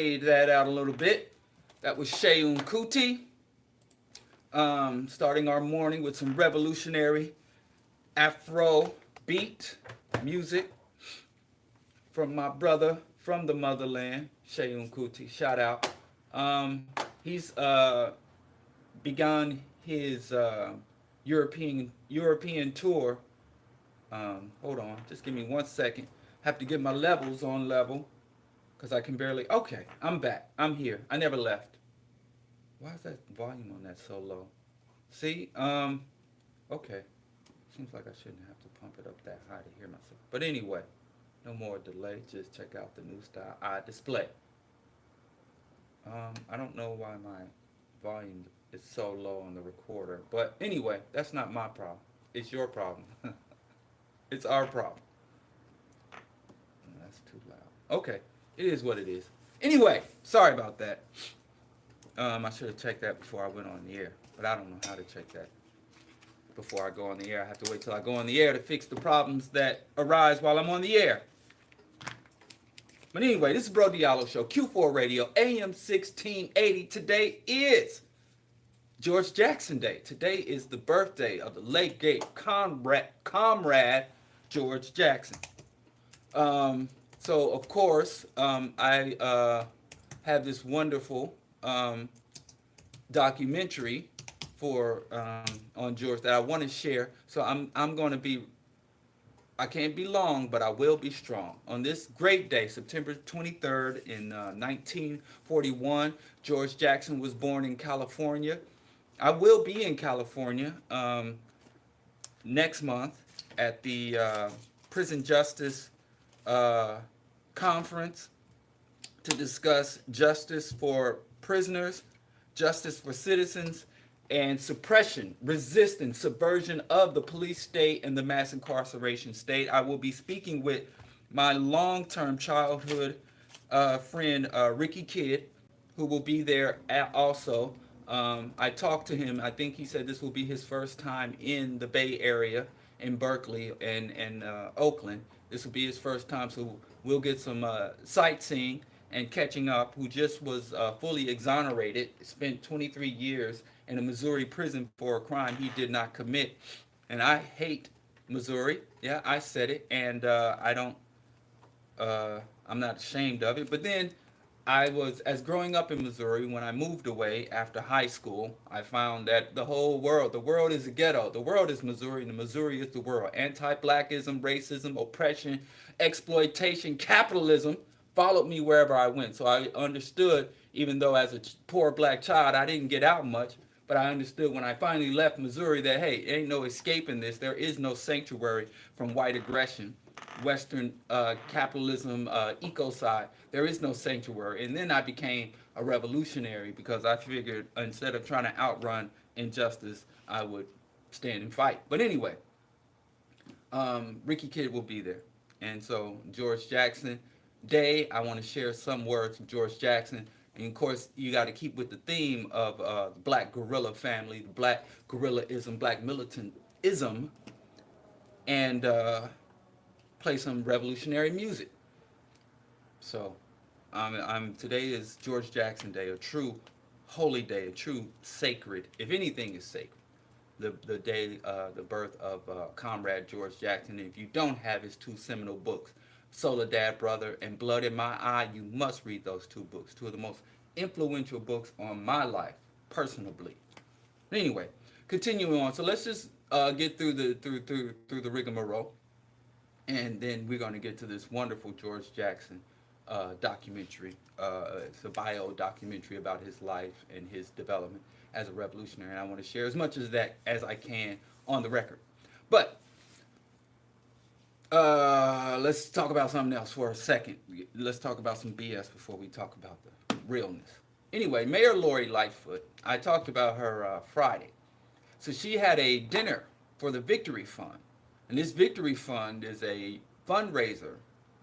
fade that out a little bit. That was Sheun Kuti. Starting our morning with some revolutionary Afro beat music from my brother from the motherland, Sheun Kuti. Shout out. He's begun his European tour. Hold on, just give me 1 second. Have to get my levels on level because I can barely. Okay, I'm back. I'm here. I never left. Why is that volume on that so low? See, okay. Seems like I shouldn't have to pump it up that high to hear myself. But anyway, no more delay. Just check out the new style display. I don't know why my volume is so low on the recorder. But anyway, that's not my problem. It's your problem. It's our problem. That's too loud. Okay, it is what it is. Anyway, sorry about that. I should have checked that before I went on the air. But I don't know how to check that before I go on the air. I have to wait till I go on the air to fix the problems that arise while I'm on the air. But anyway, this is Bro Diallo Show, Q4 Radio, AM 1680. Today is George Jackson Day. Today is the birthday of the late great comrade George Jackson. So, of course, I have this wonderful documentary for on George that I want to share. So I'm going to be, I can't be long, but I will be strong. On this great day, September 23rd in 1941, George Jackson was born in California. I will be in California next month at the Prison Justice Conference to discuss justice for prisoners, justice for citizens, and suppression, resistance, subversion of the police state and the mass incarceration state. I will be speaking with my long-term childhood friend, Ricky Kidd, who will be there also. I talked to him. I think he said this will be his first time in the Bay Area, in Berkeley and Oakland. This will be his first time, so we'll get some sightseeing and catching up, who just was fully exonerated, spent 23 years in a Missouri prison for a crime he did not commit. And I hate Missouri. Yeah, I said it, and I'm not ashamed of it. But then as growing up in Missouri, when I moved away after high school, I found that the world is a ghetto. The world is Missouri, and the Missouri is the world. Anti-blackism, racism, oppression, exploitation, capitalism followed me wherever I went. So I understood, even though as a poor black child, I didn't get out much, but I understood when I finally left Missouri that, hey, ain't no escaping this. There is no sanctuary from white aggression, Western capitalism, ecocide. There is no sanctuary. And then I became a revolutionary because I figured instead of trying to outrun injustice, I would stand and fight. But anyway, Ricky Kidd will be there. And so George Jackson Day, I want to share some words of George Jackson. And of course, you got to keep with the theme of the black guerrilla family, the black guerrillaism, black militantism, and play some revolutionary music. So today is George Jackson Day, a true holy day, a true sacred, if anything is sacred, the day, the birth of Comrade George Jackson. And if you don't have his two seminal books, Soledad Brother and Blood in My Eye, you must read those two books, two of the most influential books on my life, personally. Anyway, continuing on. So let's just get through the rigmarole, and then we're going to get to this wonderful George Jackson documentary. It's a bio documentary about his life and his development as a revolutionary. And I want to share as much of that as I can on the record. But let's talk about something else for a second. Let's talk about some BS before we talk about the realness. Anyway, Mayor Lori Lightfoot, I talked about her Friday. So she had a dinner for the Victory Fund. And this Victory Fund is a fundraiser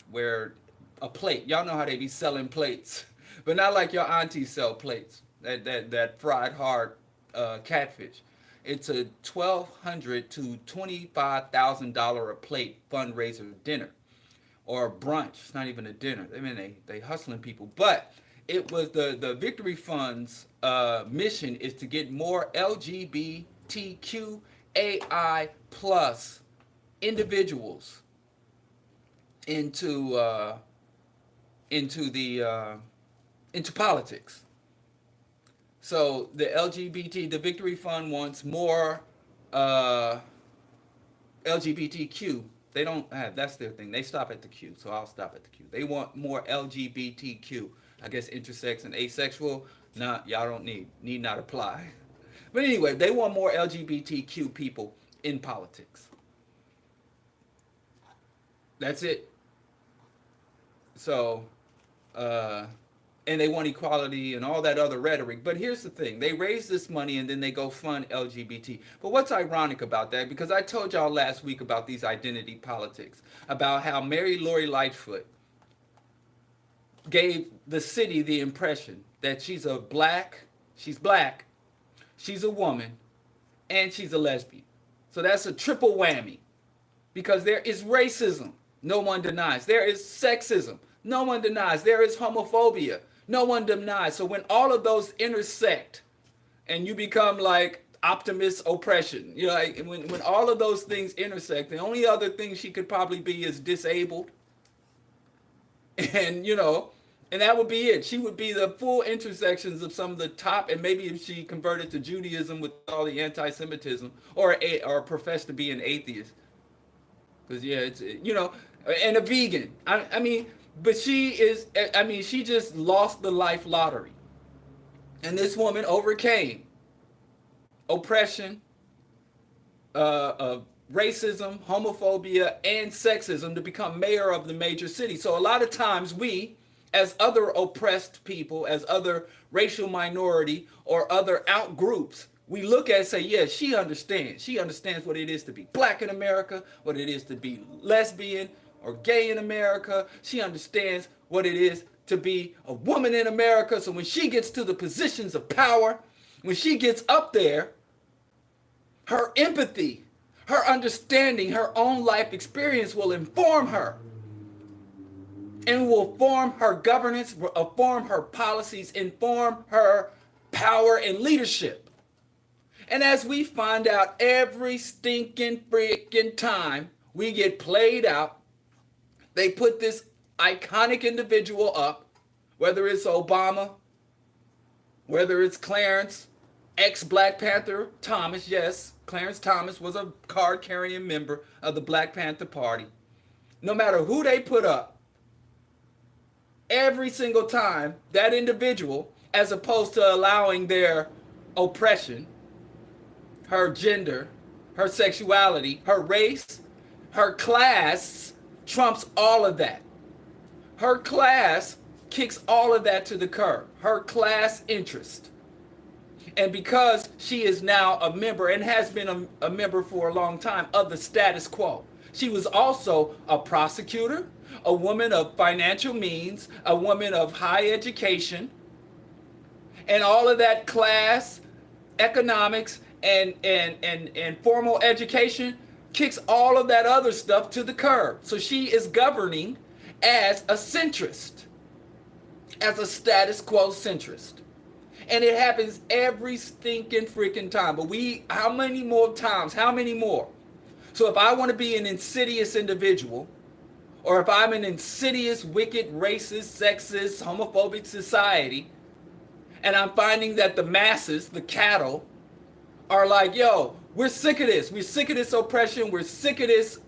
where a plate, y'all know how they be selling plates, but not like your aunties sell plates, that fried hard catfish. It's a $1,200 to $25,000 a plate fundraiser dinner, or a brunch. It's not even a dinner. I mean, they hustling people, but it was the Victory Fund's mission is to get more LGBTQAI plus individuals into into politics. So the Victory Fund wants more LGBTQ. They don't have, that's their thing. They stop at the Q, so I'll stop at the Q. They want more LGBTQ. I guess intersex and asexual, nah, y'all don't need not apply. But anyway, they want more LGBTQ people in politics. That's it. So, and they want equality and all that other rhetoric. But here's the thing. They raise this money and then they go fund LGBT. But what's ironic about that, because I told y'all last week about these identity politics, about how Mary Lori Lightfoot gave the city the impression that she's black, she's a woman, and she's a lesbian. So that's a triple whammy, because there is racism, no one denies. There is sexism, no one denies. There is homophobia, no one denies. So when all of those intersect and you become like optimist oppression, you know, like when all of those things intersect, the only other thing she could probably be is disabled. And, you know, and that would be it. She would be the full intersections of some of the top, and maybe if she converted to Judaism with all the anti-Semitism, or professed to be an atheist. Because, yeah, it's, you know, and a vegan. I mean, but she is, I mean, she just lost the life lottery. And this woman overcame oppression, racism, homophobia, and sexism to become mayor of the major city. So a lot of times we, as other oppressed people, as other racial minority or other out groups, we look at and say, yeah, she understands. She understands what it is to be black in America, what it is to be lesbian or gay in America. She understands what it is to be a woman in America. So when she gets to the positions of power, when she gets up there, her empathy, her understanding, her own life experience will inform her, and will form her governance, form her policies, inform her power and leadership. And as we find out every stinking freaking time we get played out, they put this iconic individual up, whether it's Obama, whether it's Clarence, ex-Black Panther Thomas. Yes, Clarence Thomas was a card-carrying member of the Black Panther Party. No matter who they put up, every single time that individual, as opposed to allowing their oppression, her gender, her sexuality, her race, her class trumps all of that. Her class kicks all of that to the curb. Her class interest. And because she is now a member, and has been a member for a long time, of the status quo, she was also a prosecutor, a woman of financial means, a woman of high education, and all of that class, economics, and formal education kicks all of that other stuff to the curb. So she is governing as a centrist, as a status quo centrist. And it happens every stinking freaking time. But how many more times? How many more? So if I want to be an insidious individual, or if I'm an insidious, wicked, racist, sexist, homophobic society, and I'm finding that the masses, the cattle, are like, yo, we're sick of this. We're sick of this oppression. We're sick of this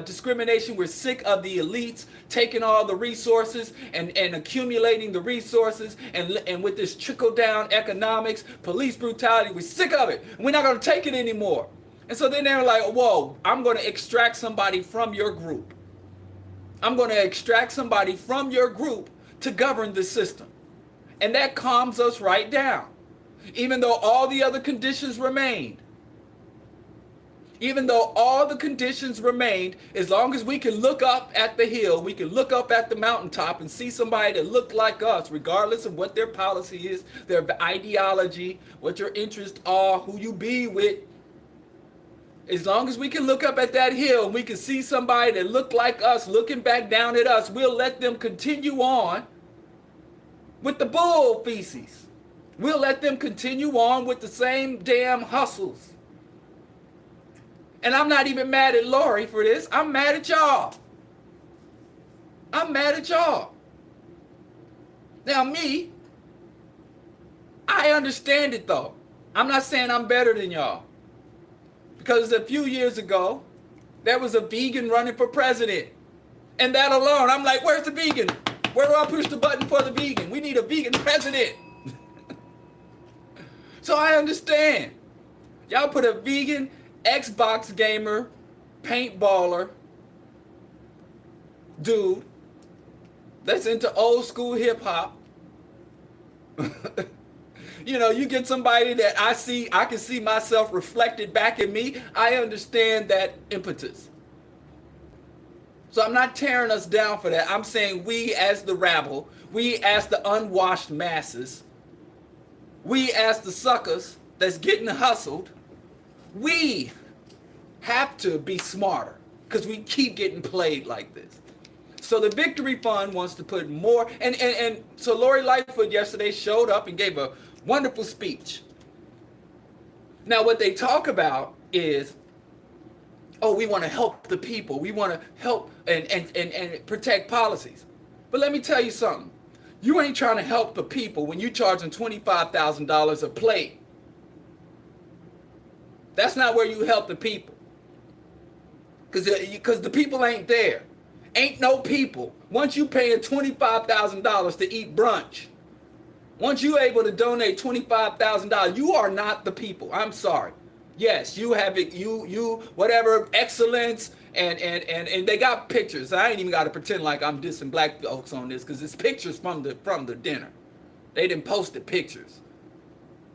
discrimination. We're sick of the elites taking all the resources and accumulating the resources, and with this trickle-down economics, police brutality, we're sick of it. We're not going to take it anymore. And so then they're like, whoa, I'm going to extract somebody from your group. I'm going to extract somebody from your group to govern the system. And that calms us right down. Even though all the other conditions remained. Even though all the conditions remained, as long as we can look up at the hill, we can look up at the mountaintop and see somebody that looked like us, regardless of what their policy is, their ideology, what your interests are, who you be with. As long as we can look up at that hill and we can see somebody that looked like us looking back down at us, we'll let them continue on. with the bull feces. We'll let them continue on with the same damn hustles. And I'm not even mad at Lori for this. I'm mad at y'all. I'm mad at y'all. Now me, I understand it though. I'm not saying I'm better than y'all. Because a few years ago, there was a vegan running for president. And that alone, I'm like, where's the vegan? Where do I push the button for the vegan? We need a vegan president. So I understand. Y'all put a vegan Xbox gamer, paintballer, dude that's into old school hip hop. You know, you get somebody that I can see myself reflected back in me. I understand that impetus. So I'm not tearing us down for that. I'm saying we as the rabble, we as the unwashed masses, we as the suckers that's getting hustled, we have to be smarter because we keep getting played like this. So the Victory Fund wants to put more, and so Lori Lightfoot yesterday showed up and gave a wonderful speech. Now what they talk about is, oh, we want to help the people. We want to help and protect policies. But let me tell you something. You ain't trying to help the people when you're charging $25,000 a plate. That's not where you help the people. Because the people ain't there. Ain't no people. Once you paying $25,000 to eat brunch, once you're able to donate $25,000, you are not the people. I'm sorry. Yes, you have it. You whatever excellence and they got pictures. I ain't even got to pretend like I'm dissing black folks on this because it's pictures from the dinner. They didn't post the pictures.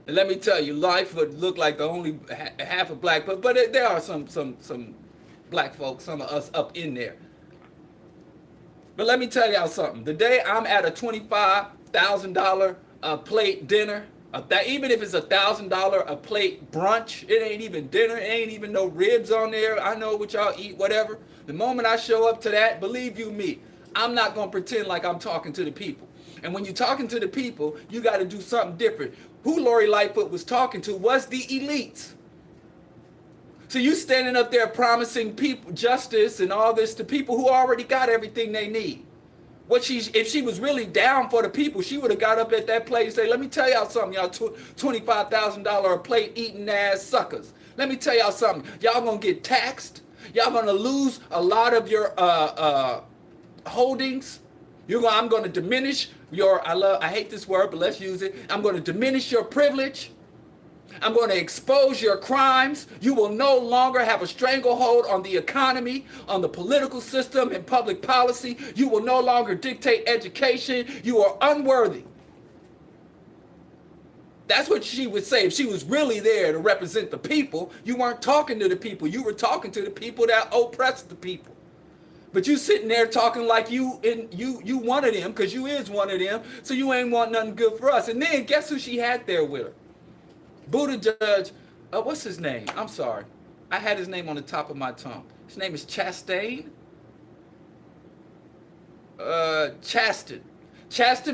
And let me tell you, Lightfoot looked like the only half of black, but there are some black folks, some of us up in there. But let me tell y'all something. The day I'm at a $25,000 a plate dinner, even if it's $1,000 a plate brunch, it ain't even dinner, it ain't even no ribs on there. I know what y'all eat, whatever. The moment I show up to that, believe you me, I'm not gonna pretend like I'm talking to the people. And when you're talking to the people, you got to do something different. Who Lori Lightfoot was talking to was the elites. So you standing up there promising people justice and all this to people who already got everything they need. If she was really down for the people, she would have got up at that plate and say, let me tell y'all something, y'all $25,000 a plate eating ass suckers. Let me tell y'all something. Y'all gonna get taxed. Y'all gonna lose a lot of your holdings. I'm gonna diminish your, I hate this word, but let's use it. I'm gonna diminish your privilege. I'm going to expose your crimes. You will no longer have a stranglehold on the economy, on the political system and public policy. You will no longer dictate education. You are unworthy. That's what she would say. If she was really there to represent the people, you weren't talking to the people. You were talking to the people that oppressed the people. But you sitting there talking like you one of them, because you is one of them, so you ain't want nothing good for us. And then guess who she had there with her? Buddha Judge, what's his name? I'm sorry. I had his name on the top of my tongue. His name is Chastain. Chasten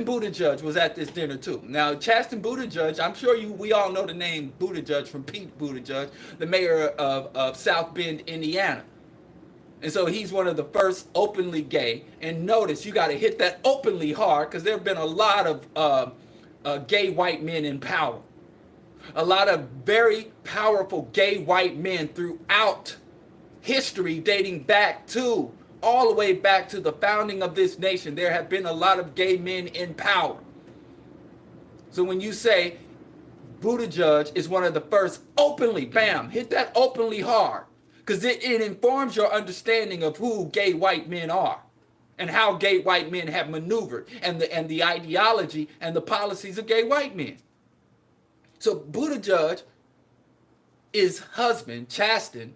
Buttigieg was at this dinner too. Now, Chasten Buttigieg, I'm sure we all know the name Buttigieg from Pete Buttigieg, the mayor of South Bend, Indiana. And so he's one of the first openly gay. And notice, you got to hit that openly hard because there have been a lot of gay white men in power. A lot of very powerful gay white men throughout history dating back to, all the way back to the founding of this nation. There have been a lot of gay men in power. So when you say Buttigieg is one of the first openly, bam, hit that openly hard. Because it informs your understanding of who gay white men are and how gay white men have maneuvered and the ideology and the policies of gay white men. So Buttigieg, his husband, Chasten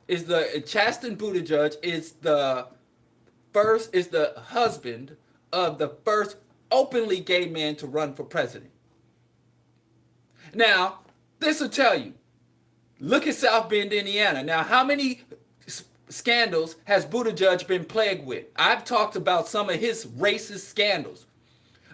Buttigieg is the husband of the first openly gay man to run for president. Now, this will tell you, look at South Bend, Indiana. Now, how many scandals has Buttigieg been plagued with? I've talked about some of his racist scandals.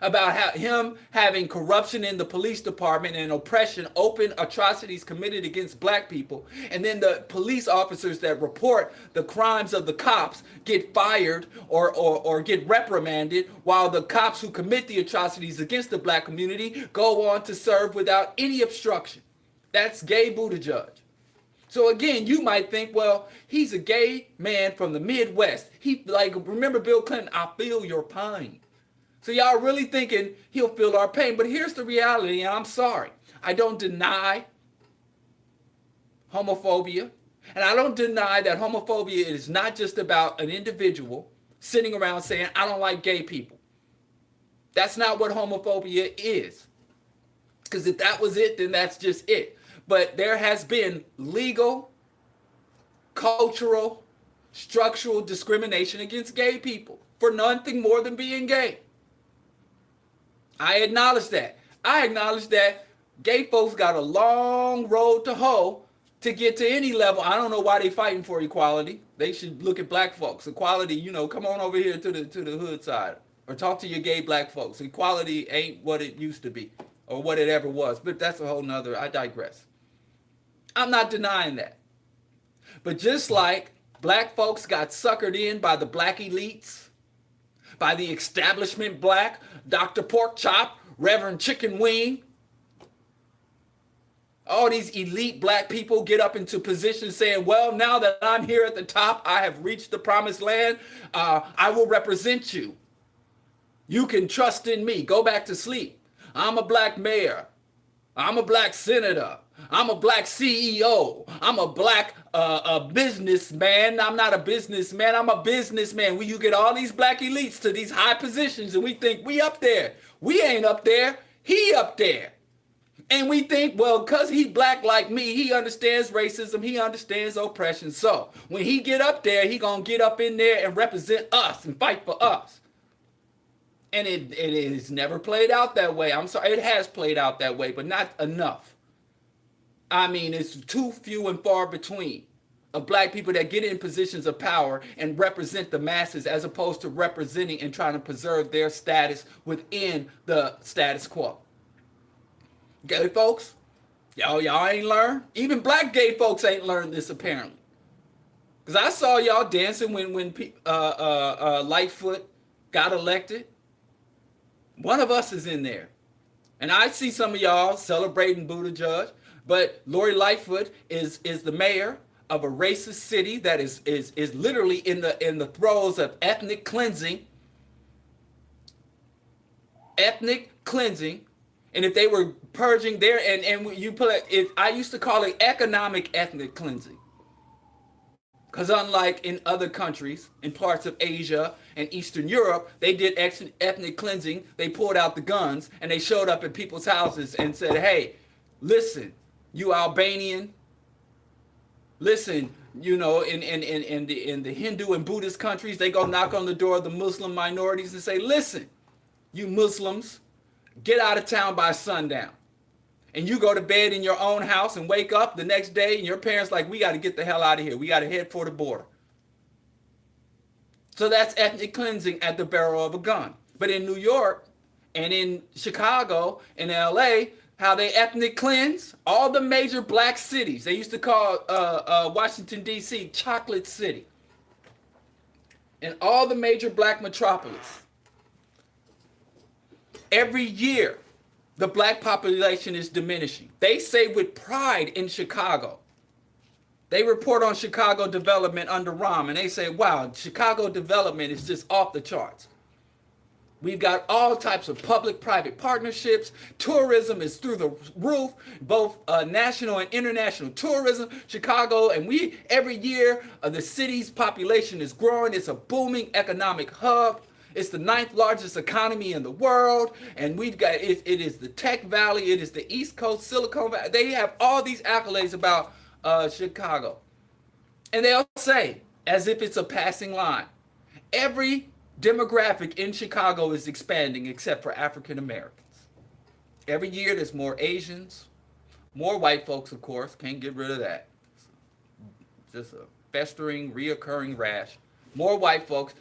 about how him having corruption in the police department and oppression, open atrocities committed against black people, and then the police officers that report the crimes of the cops get fired or get reprimanded, while the cops who commit the atrocities against the black community go on to serve without any obstruction. That's gay Buttigieg. So again, you might think, well, he's a gay man from the Midwest. He, like, remember Bill Clinton, I feel your pain. So y'all really thinking he'll feel our pain. But here's the reality, and I'm sorry. I don't deny homophobia. And I don't deny that homophobia is not just about an individual sitting around saying, I don't like gay people. That's not what homophobia is. Because if that was it, then that's just it. But there has been legal, cultural, structural discrimination against gay people for nothing more than being gay. I acknowledge that. I acknowledge that gay folks got a long road to hoe to get to any level. I don't know why they fighting for equality. They should look at black folks. Equality, you know, come on over here to the hood side or talk to your gay black folks. Equality ain't what it used to be or what it ever was. But that's a whole nother, I digress. I'm not denying that. But just like black folks got suckered in by the black elites, by the establishment black, Dr. Pork Chop, Reverend Chicken Wing, all these elite black people get up into positions saying, well, now that I'm here at the top, I have reached the promised land, I will represent you. You can trust in me. Go back to sleep. I'm a black mayor. I'm a black senator. I'm a black CEO. I'm a black businessman. I'm not a businessman. I'm a businessman. When you get all these black elites to these high positions and we think we up there. We ain't up there. He up there. And we think, well, because he black like me, he understands racism. He understands oppression. So when he get up there, he going to get up in there and represent us and fight for us. And it is never played out that way. I'm sorry. It has played out that way, but not enough. I mean, it's too few and far between of black people that get in positions of power and represent the masses as opposed to representing and trying to preserve their status within the status quo. Gay folks, y'all ain't learned. Even black gay folks ain't learned this apparently. Because I saw y'all dancing when Lightfoot got elected. One of us is in there. And I see some of y'all celebrating Buttigieg. But Lori Lightfoot is the mayor of a racist city that is literally in the throes of ethnic cleansing. Ethnic cleansing. And if they were purging there, and you put it, I used to call it economic ethnic cleansing. Because unlike in other countries, in parts of Asia and Eastern Europe, they did ethnic cleansing. They pulled out the guns and they showed up at people's houses and said, hey, listen, you Albanian, listen, you know, in the Hindu and Buddhist countries, they go knock on the door of the Muslim minorities and say, listen, you Muslims, get out of town by sundown. And you go to bed in your own house and wake up the next day and your parents like, we got to get the hell out of here. We got to head for the border. So that's ethnic cleansing at the barrel of a gun. But in New York and in Chicago and LA, how they ethnic cleanse all the major black cities. They used to call Washington, D.C. Chocolate City. And all the major black metropolis. Every year, the black population is diminishing. They say with pride in Chicago. They report on Chicago development under Rahm, and they say, wow, Chicago development is just off the charts. We've got all types of public-private partnerships. Tourism is through the roof, both national and international tourism. Chicago, and every year, the city's population is growing. It's a booming economic hub. It's the 9th largest economy in the world, and we've got it is the Tech Valley, it is the East Coast, Silicon Valley. They have all these accolades about Chicago. And they'll say, as if it's a passing line, every demographic in Chicago is expanding except for African Americans. Every year there's more Asians, more white folks, of course, can't get rid of that. Just a festering, reoccurring rash. More white folks.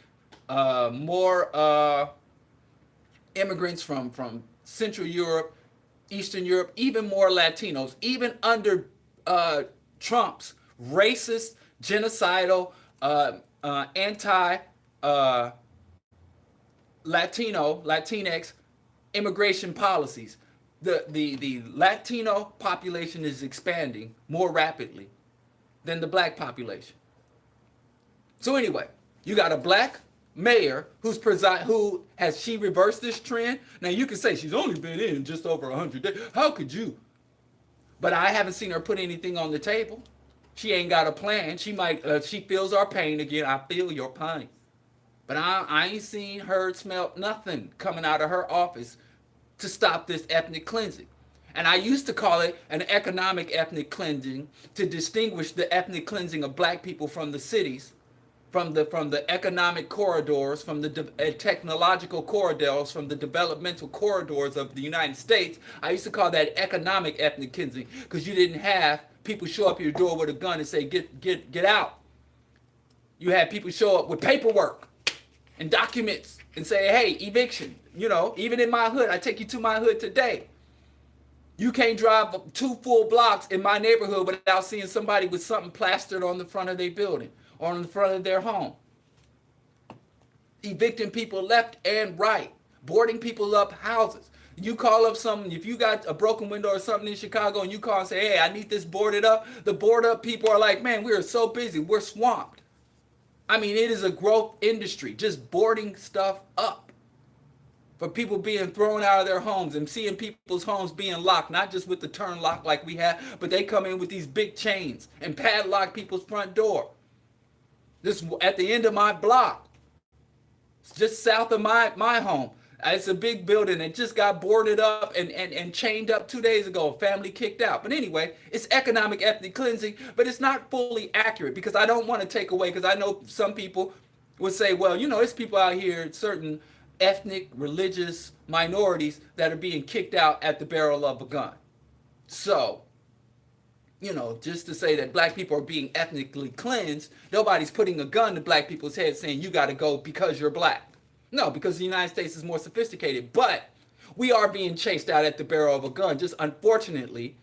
More immigrants from Central Europe, Eastern Europe, even more Latinos, even under Trump's racist, genocidal, anti Latinx immigration policies. The Latino population is expanding more rapidly than the black population. So anyway, you got a black mayor who has she reversed this trend? Now you can say she's only been in just over 100 days. How could you? But I haven't seen her put anything on the table. She ain't got a plan. She might. She feels our pain again. I feel your pain. But I ain't seen, heard, smelled nothing coming out of her office to stop this ethnic cleansing. And I used to call it an economic ethnic cleansing to distinguish the ethnic cleansing of black people from the cities, from the economic corridors, from the technological corridors, from the developmental corridors of the United States. I used to call that economic ethnic cleansing because you didn't have people show up at your door with a gun and say, get out. You had people show up with paperwork and documents and say, hey, eviction. You know, even in my hood, I take you to my hood today. You can't drive 2 full blocks in my neighborhood without seeing somebody with something plastered on the front of their building or on the front of their home. Evicting people left and right, boarding people up houses. You call up something, if you got a broken window or something in Chicago and you call and say, hey, I need this boarded up, the boarded up people are like, man, we are so busy, we're swamped. I mean, it is a growth industry, just boarding stuff up. For people being thrown out of their homes and seeing people's homes being locked, not just with the turn lock like we have, but they come in with these big chains and padlock people's front door. This at the end of my block, just south of my home. It's a big building that just got boarded up and chained up 2 days ago. Family kicked out. But anyway, it's economic ethnic cleansing, but it's not fully accurate because I don't want to take away, because I know some people would say, well, you know, it's people out here, certain ethnic, religious minorities that are being kicked out at the barrel of a gun. So, you know, just to say that black people are being ethnically cleansed, nobody's putting a gun to black people's heads saying you got to go because you're black. No, because the United States is more sophisticated. But we are being chased out at the barrel of a gun. Just unfortunately,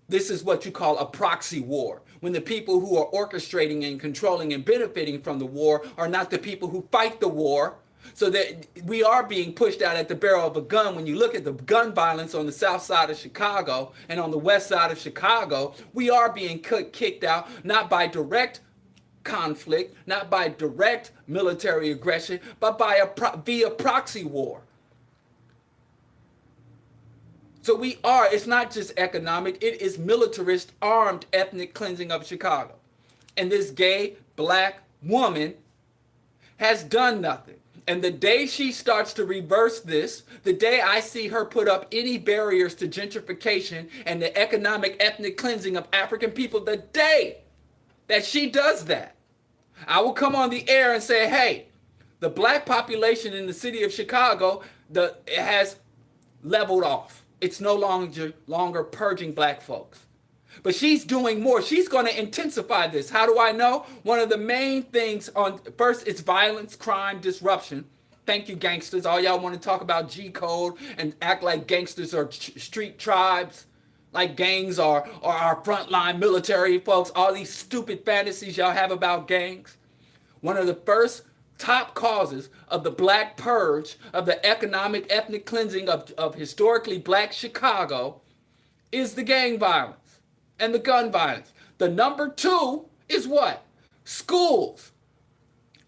this is what you call a proxy war, when the people who are orchestrating and controlling and benefiting from the war are not the people who fight the war. So that we are being pushed out at the barrel of a gun. When you look at the gun violence on the south side of Chicago and on the west side of Chicago, we are being kicked out, not by direct conflict, not by direct military aggression, but by via proxy war. So we are, it's not just economic, it is militarist, armed ethnic cleansing of Chicago. And this gay black woman has done nothing. And the day she starts to reverse this, the day I see her put up any barriers to gentrification and the economic ethnic cleansing of African people, the day that she does that, I will come on the air and say, hey, the black population in the city of Chicago, it has leveled off. It's no longer purging black folks. But she's doing more. She's going to intensify this. How do I know? One of the main things first, it's violence, crime, disruption. Thank you, gangsters. All y'all want to talk about G code and act like gangsters are street tribes, like gangs are our frontline military folks. All these stupid fantasies y'all have about gangs. One of the first top causes of the black purge, of the economic ethnic cleansing of historically black Chicago, is the gang violence and the gun violence. The number 2 is what? Schools.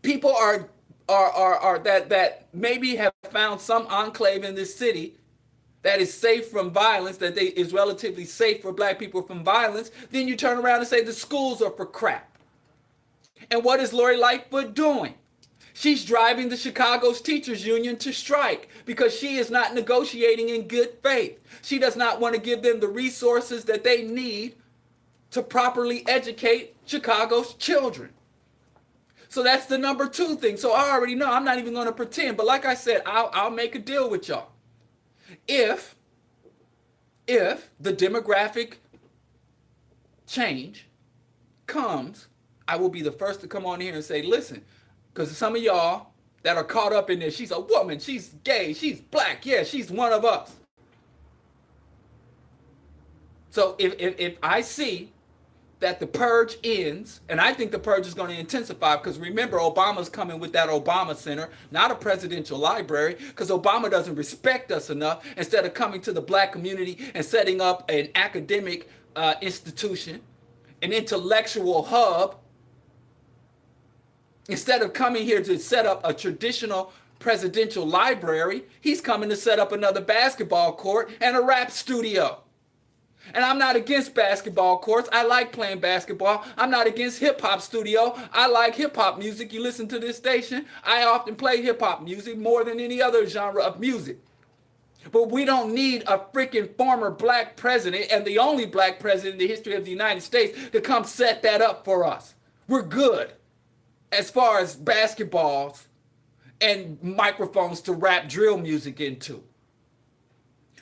People are that maybe have found some enclave in this city that is safe from violence, that is relatively safe for black people from violence. Then you turn around and say the schools are for crap. And what is Lori Lightfoot doing? She's driving the Chicago's teachers union to strike because she is not negotiating in good faith. She does not want to give them the resources that they need to properly educate Chicago's children. So that's the number 2 thing. So I already know, I'm not even going to pretend. But like I said, I'll make a deal with y'all. If the demographic change comes, I will be the first to come on here and say, listen, because some of y'all that are caught up in this. She's a woman, she's gay, she's black, yeah, she's one of us. So if I see that the purge ends, and I think the purge is going to intensify, because remember, Obama's coming with that Obama Center, not a presidential library, because Obama doesn't respect us enough. Instead of coming to the black community and setting up an academic institution, an intellectual hub, instead of coming here to set up a traditional presidential library, he's coming to set up another basketball court and a rap studio. And I'm not against basketball courts. I like playing basketball. I'm not against hip-hop studio. I like hip-hop music. You listen to this station, I often play hip-hop music more than any other genre of music. But we don't need a freaking former black president, and the only black president in the history of the United States, to come set that up for us. We're good as far as basketballs and microphones to rap drill music into.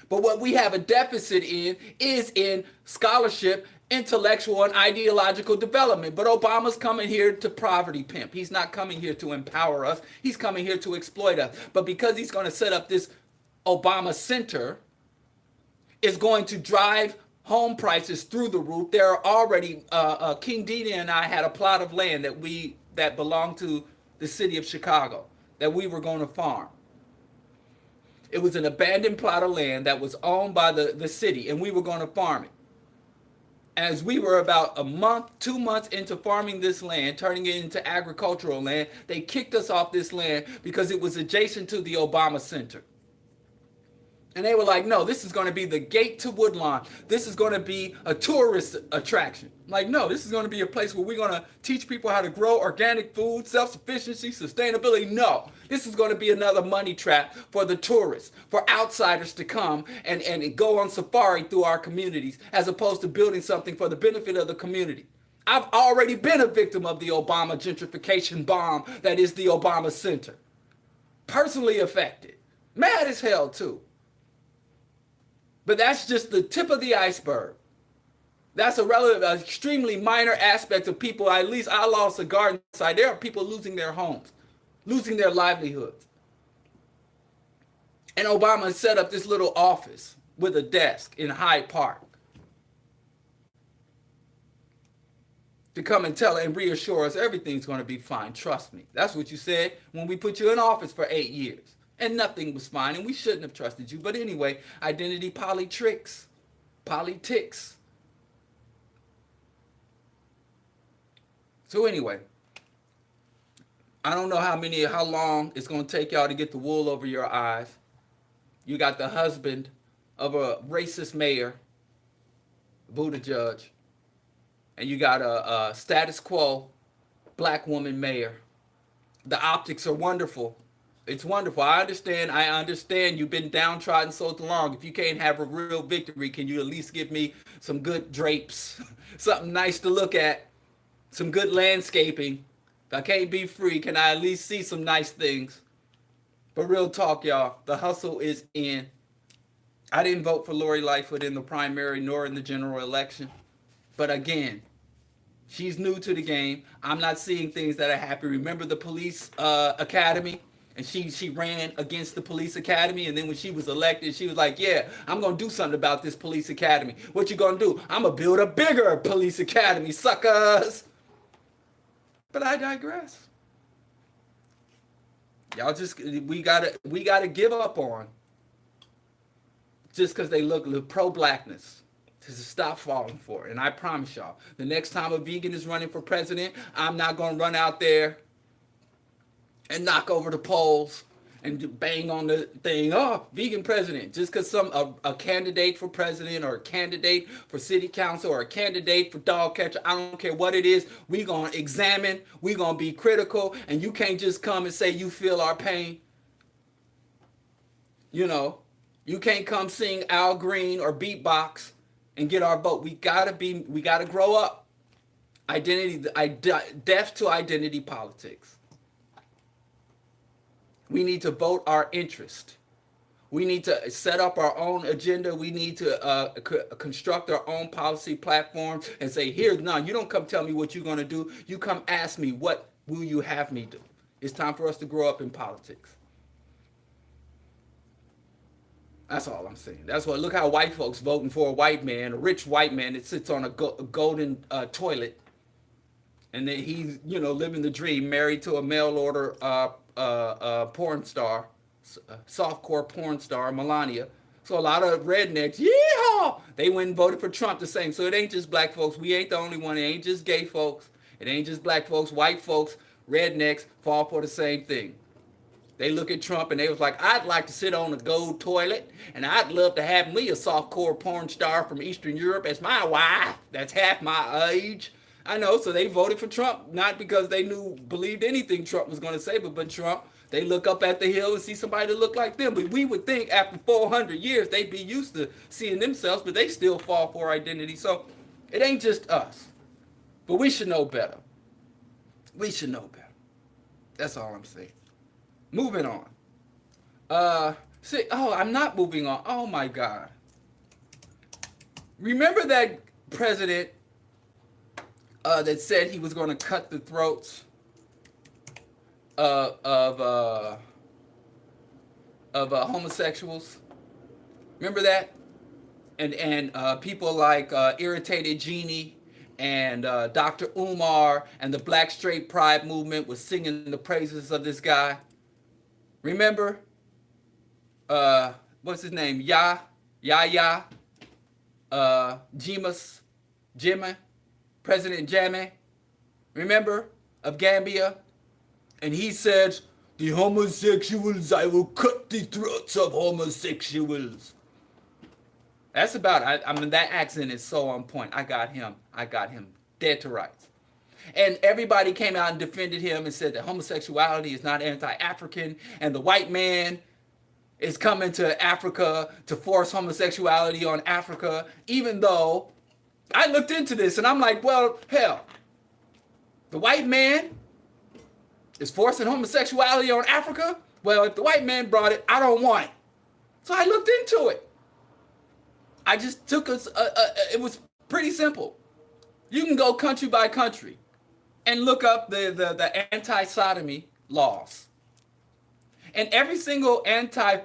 But what we have a deficit in is in scholarship, intellectual, and ideological development. But Obama's coming here to poverty pimp. He's not coming here to empower us. He's coming here to exploit us. But because he's going to set up this Obama Center, it's going to drive home prices through the roof. There are already, King Didi and I had a plot of land that belonged to the city of Chicago that we were going to farm. It was an abandoned plot of land that was owned by the city, and we were going to farm it. As we were about a month, 2 months into farming this land, turning it into agricultural land, they kicked us off this land because it was adjacent to the Obama Center. And they were like, no, this is going to be the gate to Woodlawn. This is going to be a tourist attraction. Like, no, this is going to be a place where we're going to teach people how to grow organic food, self-sufficiency, sustainability. No, this is going to be another money trap for the tourists, for outsiders to come and go on safari through our communities, as opposed to building something for the benefit of the community. I've already been a victim of the Obama gentrification bomb that is the Obama Center. Personally affected. Mad as hell, too. But that's just the tip of the iceberg. That's an extremely minor aspect of people. At least I lost a garden site. There are people losing their homes, losing their livelihoods. And Obama set up this little office with a desk in Hyde Park to come and tell and reassure us everything's going to be fine. Trust me. That's what you said when we put you in office for 8 years. And nothing was fine, and we shouldn't have trusted you. But anyway, identity politics. So anyway, I don't know how long it's going to take y'all to get the wool over your eyes. You got the husband of a racist mayor, Buttigieg, and you got a status quo black woman mayor. The optics are wonderful. It's wonderful. I understand you've been downtrodden so long. If you can't have a real victory, can you at least give me some good drapes, something nice to look at, some good landscaping? If I can't be free, can I at least see some nice things? But real talk, y'all, the hustle is in. I didn't vote for Lori Lightfoot in the primary nor in the general election. But again, she's new to the game. I'm not seeing things that are happy. Remember the police academy? And she ran against the police academy, and then when she was elected, she was like, yeah, I'm going to do something about this police academy. What you going to do? I'm going to build a bigger police academy, suckers. But I digress. Y'all just, we gotta give up on just because they look pro-blackness. To stop falling for it. And I promise y'all, the next time a vegan is running for president, I'm not going to run out there and knock over the polls and bang on the thing. Oh, vegan president. Just because a candidate for president or a candidate for city council or a candidate for dog catcher, I don't care what it is, we going to examine, we going to be critical, and you can't just come and say you feel our pain. You know, you can't come sing Al Green or beatbox and get our vote. We gotta grow up. Deaf to identity politics. We need to vote our interest. We need to set up our own agenda. We need to construct our own policy platform and say, here, no, you don't come tell me what you're going to do. You come ask me, what will you have me do? It's time for us to grow up in politics. That's all I'm saying. That's what. Look how white folks voting for a white man, a rich white man that sits on a golden toilet, and then he's living the dream, married to a mail order porn star, softcore porn star Melania. So a lot of rednecks, yeehaw, they went and voted for Trump the same. So it ain't just black folks. We ain't the only one. It ain't just gay folks. It ain't just black folks. White folks, rednecks fall for the same thing. They look at Trump and they was like, I'd like to sit on a gold toilet, and I'd love to have me a softcore porn star from Eastern Europe as my wife. That's half my age. I know, so they voted for Trump, not because they believed anything Trump was going to say, but Trump, they look up at the hill and see somebody that look like them. But we would think after 400 years, they'd be used to seeing themselves, but they still fall for identity. So it ain't just us, but we should know better. We should know better. That's all I'm saying. Moving on. I'm not moving on. Oh my God. Remember that president that said he was going to cut the throats of homosexuals? Remember that? And people like Irritated Genie and Dr. Umar and the Black Straight Pride movement was singing the praises of this guy. Remember? What's his name? Yahya, Jammeh, President Jammeh. Remember? Of Gambia. And he said, the homosexuals, I will cut the throats of homosexuals. That's about it. I mean, that accent is so on point. I got him dead to rights. And everybody came out and defended him and said that homosexuality is not anti-African, and the white man is coming to Africa to force homosexuality on Africa, even though I looked into this and I'm like, well, hell, the white man is forcing homosexuality on Africa? Well, if the white man brought it, I don't want it. So I looked into it. I just took it was pretty simple. You can go country by country and look up the anti-sodomy laws. And every single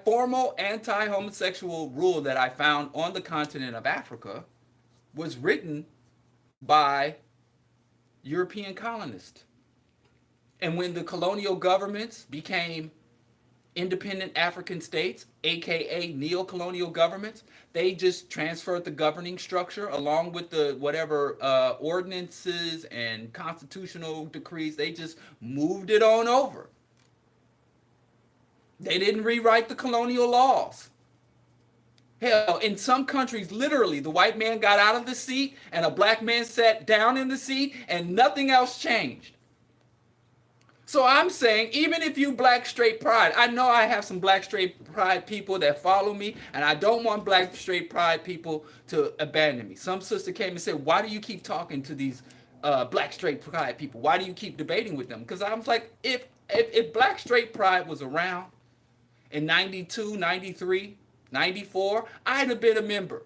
formal anti-homosexual rule that I found on the continent of Africa was written by European colonists. And when the colonial governments became independent African states, aka neo-colonial governments, they just transferred the governing structure along with the whatever ordinances and constitutional decrees. They just moved it on over. They didn't rewrite the colonial laws. Hell, in some countries, literally, the white man got out of the seat and a black man sat down in the seat and nothing else changed. So I'm saying, even if you black straight pride, I know I have some black straight pride people that follow me, and I don't want black straight pride people to abandon me. Some sister came and said, why do you keep talking to these black straight pride people? Why do you keep debating with them? Because I was like, if black straight pride was around in 92, 93, 94, I'd have been a member.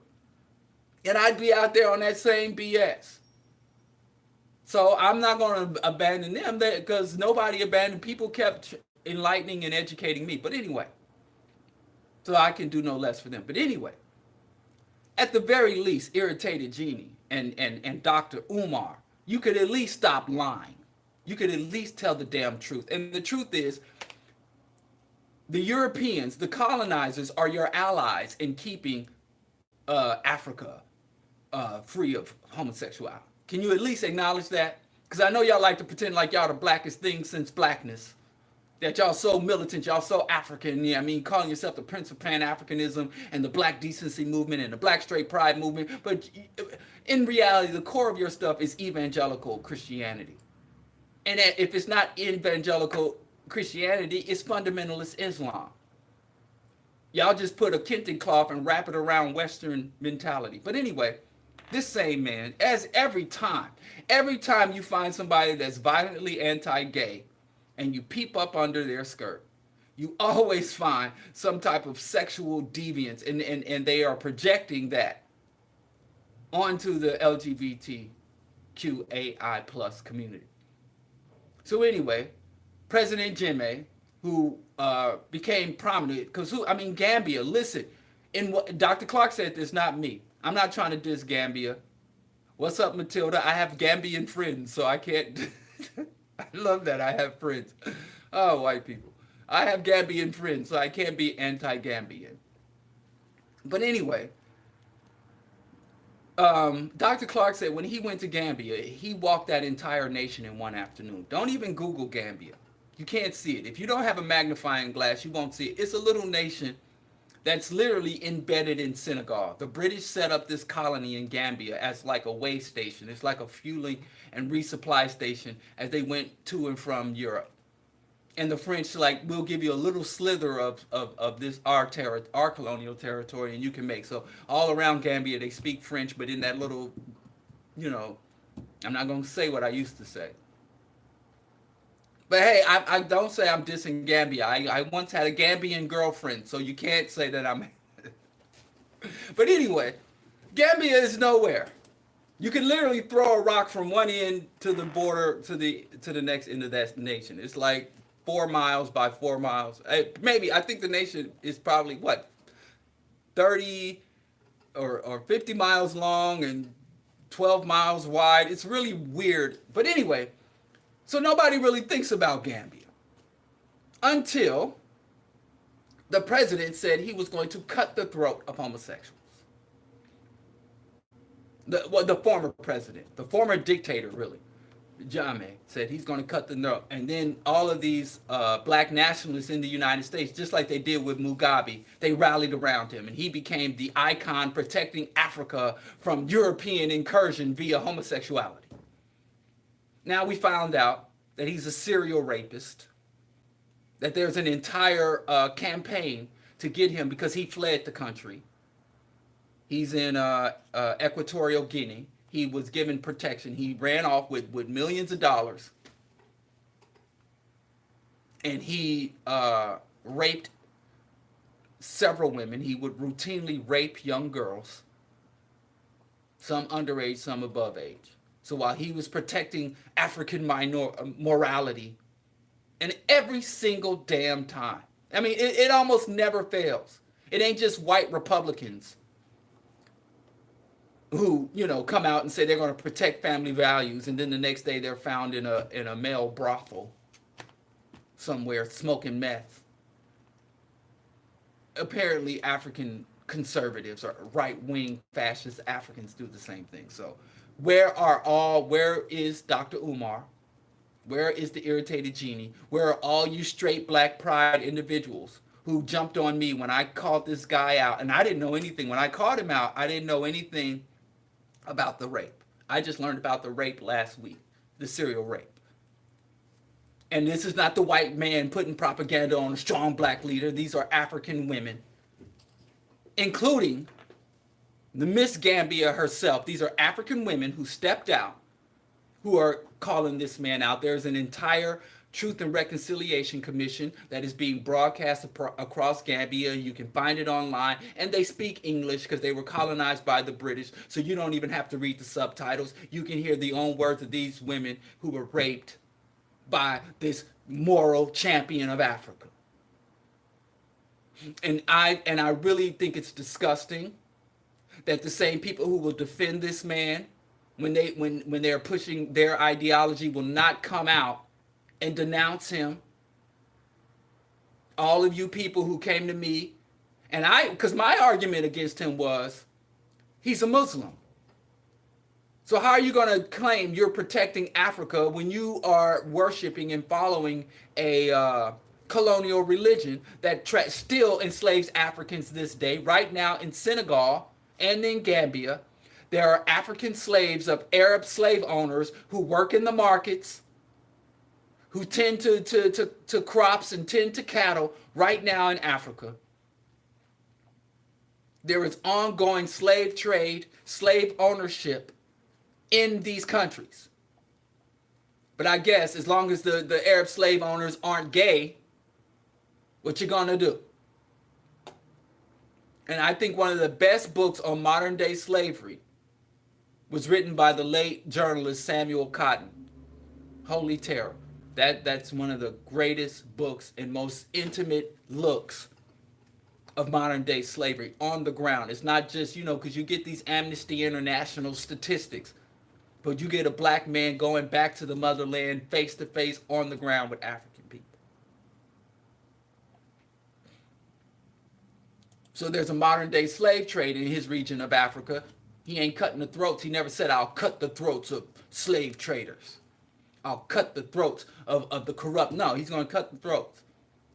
And I'd be out there on that same BS. So I'm not going to abandon them because nobody abandoned. People kept enlightening and educating me. But anyway, so I can do no less for them. But anyway, at the very least, Irritated Genie and Dr. Umar, you could at least stop lying. You could at least tell the damn truth. And the truth is, the Europeans, the colonizers, are your allies in keeping Africa free of homosexuality. Can you at least acknowledge that? Because I know y'all like to pretend like y'all the blackest thing since blackness. That y'all so militant, y'all so African. Yeah, I mean, calling yourself the Prince of Pan-Africanism and the Black Decency Movement and the Black Straight Pride Movement. But in reality, the core of your stuff is evangelical Christianity. And if it's not evangelical Christianity, it's fundamentalist Islam. Y'all just put a kente cloth and wrap it around Western mentality. But anyway, this same man, as every time you find somebody that's violently anti-gay and you peep up under their skirt, you always find some type of sexual deviance, and they are projecting that onto the LGBTQAI plus community. So anyway, President Jammeh, who became prominent, because Gambia, listen, in what Dr. Clark said this, not me. I'm not trying to diss Gambia. What's up, Matilda? I have Gambian friends, so I can't. I love that I have friends. Oh, white people. I have Gambian friends, so I can't be anti-Gambian. But anyway, Dr. Clark said when he went to Gambia, he walked that entire nation in one afternoon. Don't even Google Gambia. You can't see it. If you don't have a magnifying glass, you won't see it. It's a little nation that's literally embedded in Senegal. The British set up this colony in Gambia as like a way station. It's like a fueling and resupply station as they went to and from Europe. And the French, like, we'll give you a little slither of this our colonial territory, and you can make. So all around Gambia, they speak French, but in that little, I'm not going to say what I used to say. But hey, I don't say I'm dissing Gambia. I once had a Gambian girlfriend, so you can't say that I'm. But anyway, Gambia is nowhere. You can literally throw a rock from one end to the border to the next end of that nation. It's like 4 miles by 4 miles. Maybe I think the nation is probably what 30 or 50 miles long and 12 miles wide. It's really weird. But anyway. So nobody really thinks about Gambia until the president said he was going to cut the throat of homosexuals. The former president, the former dictator, really, Jammeh, said he's going to cut the throat. And then all of these black nationalists in the United States, just like they did with Mugabe, they rallied around him. And he became the icon protecting Africa from European incursion via homosexuality. Now we found out that he's a serial rapist, that there's an entire campaign to get him because he fled the country. He's in Equatorial Guinea. He was given protection. He ran off with millions of dollars. And he raped several women. He would routinely rape young girls, some underage, some above age. So while he was protecting African morality, and every single damn time, it almost never fails. It ain't just white Republicans who, come out and say they're going to protect family values, and then the next day they're found in a male brothel somewhere smoking meth. Apparently, African conservatives or right-wing fascist Africans do the same thing. So where is Dr. Umar? Where is the irritated genie? Where are all you straight black pride individuals who jumped on me when I called this guy out? And I didn't know anything. When I called him out, I didn't know anything about the rape. I just learned about the rape last week, the serial rape. And this is not the white man putting propaganda on a strong black leader. These are African women, including the Miss Gambia herself. These are African women who stepped out, who are calling this man out. There's an entire Truth and Reconciliation Commission that is being broadcast across Gambia. You can find it online, and they speak English because they were colonized by the British, so you don't even have to read the subtitles. You can hear the own words of these women who were raped by this moral champion of Africa. And I really think it's disgusting that the same people who will defend this man when they're pushing their ideology will not come out and denounce him. All of you people who came to me, and because my argument against him was he's a Muslim. So how are you going to claim you're protecting Africa when you are worshiping and following a colonial religion that still enslaves Africans this day? Right now in Senegal and in Gambia, there are African slaves of Arab slave owners who work in the markets, who tend to crops and tend to cattle right now in Africa. There is ongoing slave trade, slave ownership in these countries. But I guess as long as the Arab slave owners aren't gay, what you gonna do? And I think one of the best books on modern day slavery was written by the late journalist Samuel Cotton, Holy Terror. That's one of the greatest books and most intimate looks of modern day slavery on the ground. It's not just, because you get these Amnesty International statistics, but you get a black man going back to the motherland face to face on the ground with African people. So there's a modern day slave trade in his region of Africa. He ain't cutting the throats. He never said, I'll cut the throats of slave traders. I'll cut the throats of the corrupt. No, he's going to cut the throats.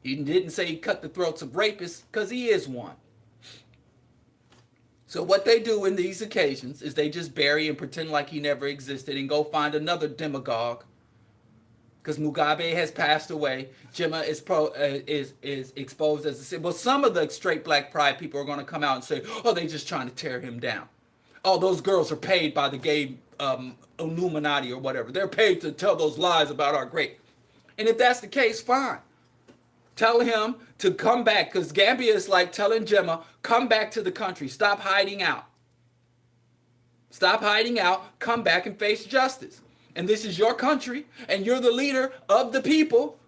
He didn't say he cut the throats of rapists, because he is one. So what they do in these occasions is they just bury and pretend like he never existed and go find another demagogue. Because Mugabe has passed away. Jammeh is exposed as a sin. Well, some of the straight black pride people are going to come out and say, oh, they just trying to tear him down. Oh, those girls are paid by the gay Illuminati or whatever. They're paid to tell those lies about our great. And if that's the case, fine. Tell him to come back, because Gambia is like telling Jammeh, come back to the country. Stop hiding out. Stop hiding out. Come back and face justice. And this is your country, and you're the leader of the people.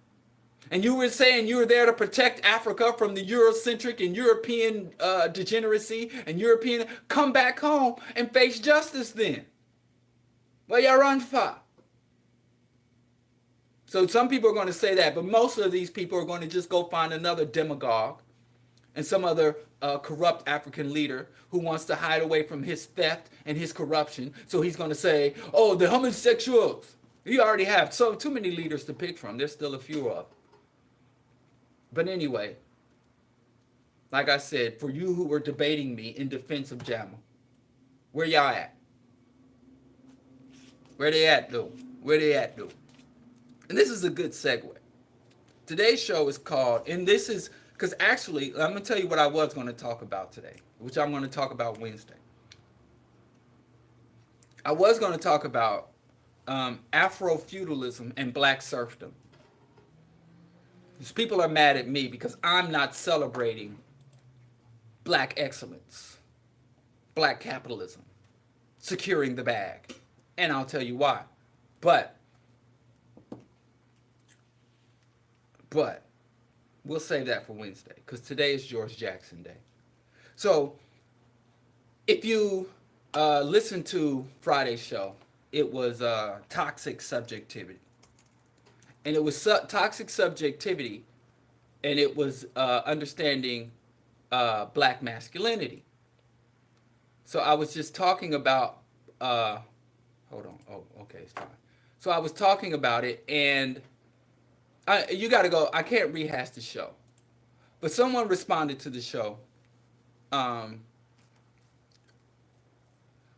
And you were saying you were there to protect Africa from the Eurocentric and European degeneracy and European. Come back home and face justice then. Well, you run for. So some people are going to say that, but most of these people are going to just go find another demagogue and some other corrupt African leader who wants to hide away from his theft and his corruption. So he's going to say, oh, the homosexuals. You already have so too many leaders to pick from. There's still a few of them. But anyway, like I said, for you who were debating me in defense of Jammeh, where y'all at? Where they at, though? Where they at, though? And this is a good segue. Today's show is called, and this is, because actually, I'm going to tell you what I was going to talk about today, which I'm going to talk about Wednesday. I was going to talk about Afro-feudalism and black serfdom. These people are mad at me because I'm not celebrating black excellence, black capitalism, securing the bag. And I'll tell you why. But we'll save that for Wednesday, because today is George Jackson Day. So if you listen to Friday's show, it was toxic subjectivity. And it was toxic subjectivity, and it was understanding black masculinity. So I was just talking about, hold on, oh, okay, it's fine. So I was talking about it, and you got to go. I can't rehash the show, but someone responded to the show.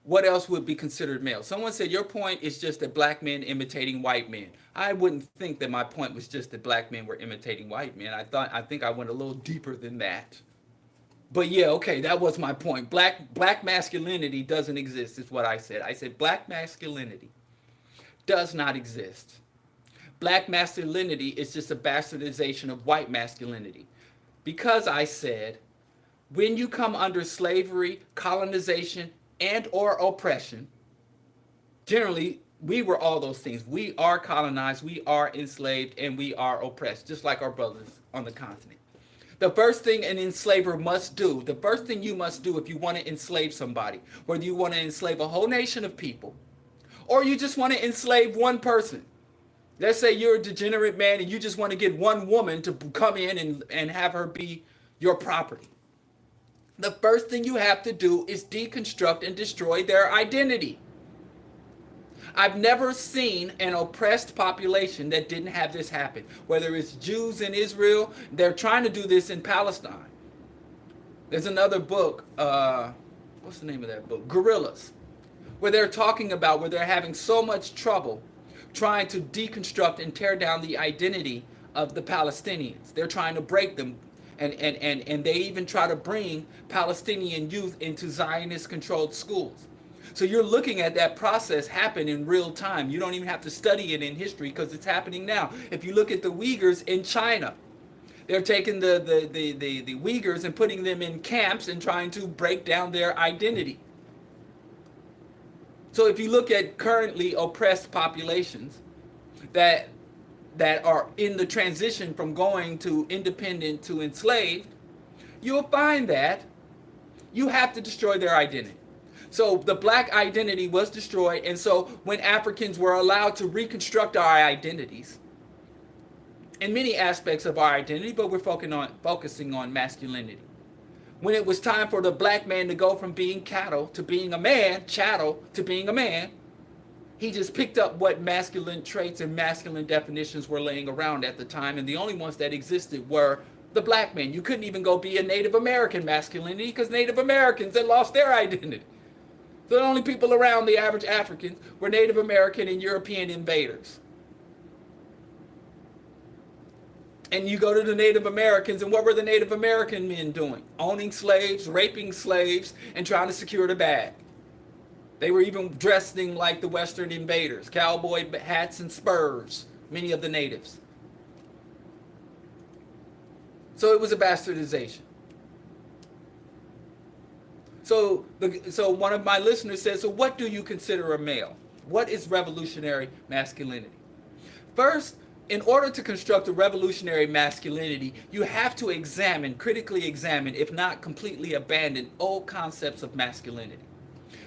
What else would be considered male? Someone said your point is just that black men imitating white men. I wouldn't think that my point was just that black men were imitating white men. I think I went a little deeper than that. But yeah, okay, that was my point. Black masculinity doesn't exist, is what I said. I said black masculinity does not exist. Black masculinity is just a bastardization of white masculinity. Because I said, when you come under slavery, colonization, and or oppression, generally, we were all those things. We are colonized, we are enslaved, and we are oppressed, just like our brothers on the continent. The first thing an enslaver must do, the first thing you must do if you want to enslave somebody, whether you want to enslave a whole nation of people, or you just want to enslave one person. Let's say you're a degenerate man and you just want to get one woman to come in and have her be your property. The first thing you have to do is deconstruct and destroy their identity. I've never seen an oppressed population that didn't have this happen. Whether it's Jews in Israel, they're trying to do this in Palestine. There's another book, what's the name of that book? Gorillas, where they're talking about where they're having so much trouble trying to deconstruct and tear down the identity of the Palestinians. They're trying to break them. And they even try to bring Palestinian youth into Zionist-controlled schools. So you're looking at that process happen in real time. You don't even have to study it in history because it's happening now. If you look at the Uyghurs in China, they're taking the Uyghurs and putting them in camps and trying to break down their identity. So if you look at currently oppressed populations that that are in the transition from going to independent to enslaved, you'll find that you have to destroy their identity. So the black identity was destroyed, and so when Africans were allowed to reconstruct our identities in many aspects of our identity, but we're focusing on masculinity. When it was time for the black man to go from being cattle to being a man, chattel to being a man, he just picked up what masculine traits and masculine definitions were laying around at the time, and the only ones that existed were the black man. You couldn't even go be a Native American masculinity because Native Americans had lost their identity. So the only people around the average Africans were Native American and European invaders. And you go to the Native Americans, and what were the Native American men doing? Owning slaves, raping slaves, and trying to secure the bag. They were even dressing like the Western invaders, cowboy hats and spurs, many of the natives. So it was a bastardization. So one of my listeners says, so what do you consider a male? What is revolutionary masculinity? First, in order to construct a revolutionary masculinity, you have to critically examine, if not completely abandon, old concepts of masculinity.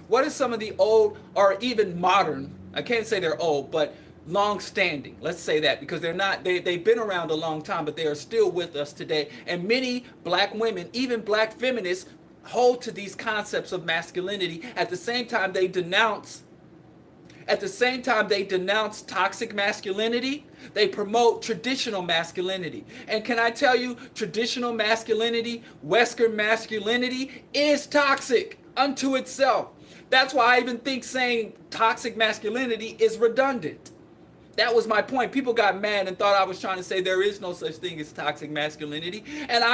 What are some of the old or even modern, I can't say they're old, but long-standing, let's say that, because they've been around a long time, but they are still with us today. And many black women, even black feminists, hold to these concepts of masculinity. At the same time they denounce toxic masculinity, they promote traditional masculinity. And can I tell you, traditional masculinity, Western masculinity, is toxic unto itself. That's why I even think saying toxic masculinity is redundant. That was my point. People got mad and thought I was trying to say there is no such thing as toxic masculinity. And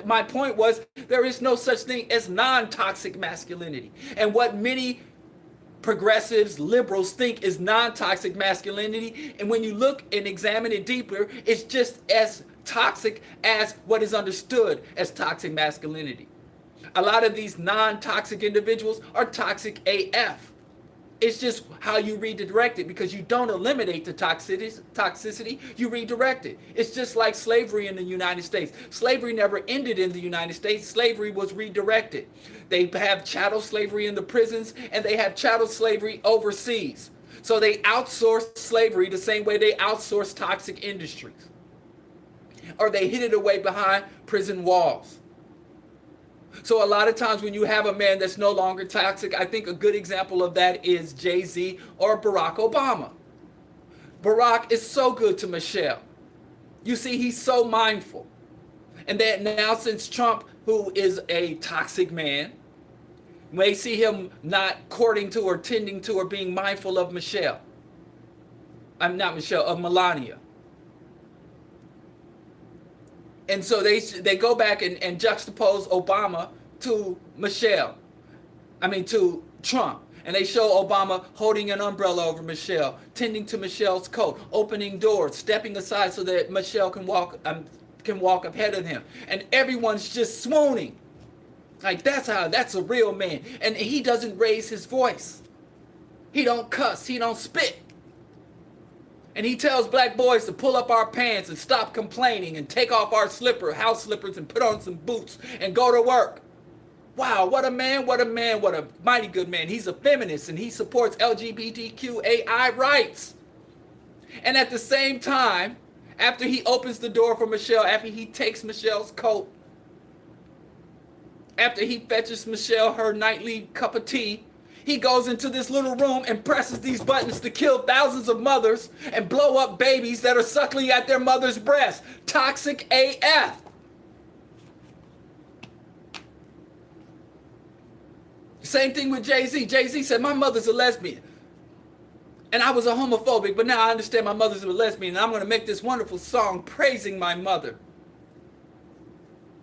my point was there is no such thing as non-toxic masculinity. And what many progressives, liberals think is non-toxic masculinity, and when you look and examine it deeper, it's just as toxic as what is understood as toxic masculinity. A lot of these non-toxic individuals are toxic AF. It's just how you redirect it, because you don't eliminate the toxicity, you redirect it. It's just like slavery in the United States. Slavery never ended in the United States. Slavery was redirected. They have chattel slavery in the prisons, and they have chattel slavery overseas. So they outsourced slavery the same way they outsource toxic industries. Or they hid it away behind prison walls. So a lot of times when you have a man that's no longer toxic, I think a good example of that is Jay-Z or Barack Obama. Barack is so good to Michelle. You see, he's so mindful. And that now since Trump, who is a toxic man, may see him not courting to or tending to or being mindful of Michelle. Of Melania. And so they go back and juxtapose Obama to to Trump. And they show Obama holding an umbrella over Michelle, tending to Michelle's coat, opening doors, stepping aside so that Michelle can walk ahead of him. And everyone's just swooning. Like, that's a real man. And he doesn't raise his voice. He don't cuss, he don't spit. And he tells black boys to pull up our pants and stop complaining and take off our house slippers and put on some boots and go to work. Wow, what a man, what a mighty good man. He's a feminist and he supports LGBTQAI rights. And at the same time, after he opens the door for Michelle, after he takes Michelle's coat, after he fetches Michelle her nightly cup of tea, he goes into this little room and presses these buttons to kill thousands of mothers and blow up babies that are suckling at their mother's breast. Toxic AF. Same thing with Jay-Z. Jay-Z said, my mother's a lesbian. And I was a homophobic, but now I understand my mother's a lesbian, and I'm going to make this wonderful song praising my mother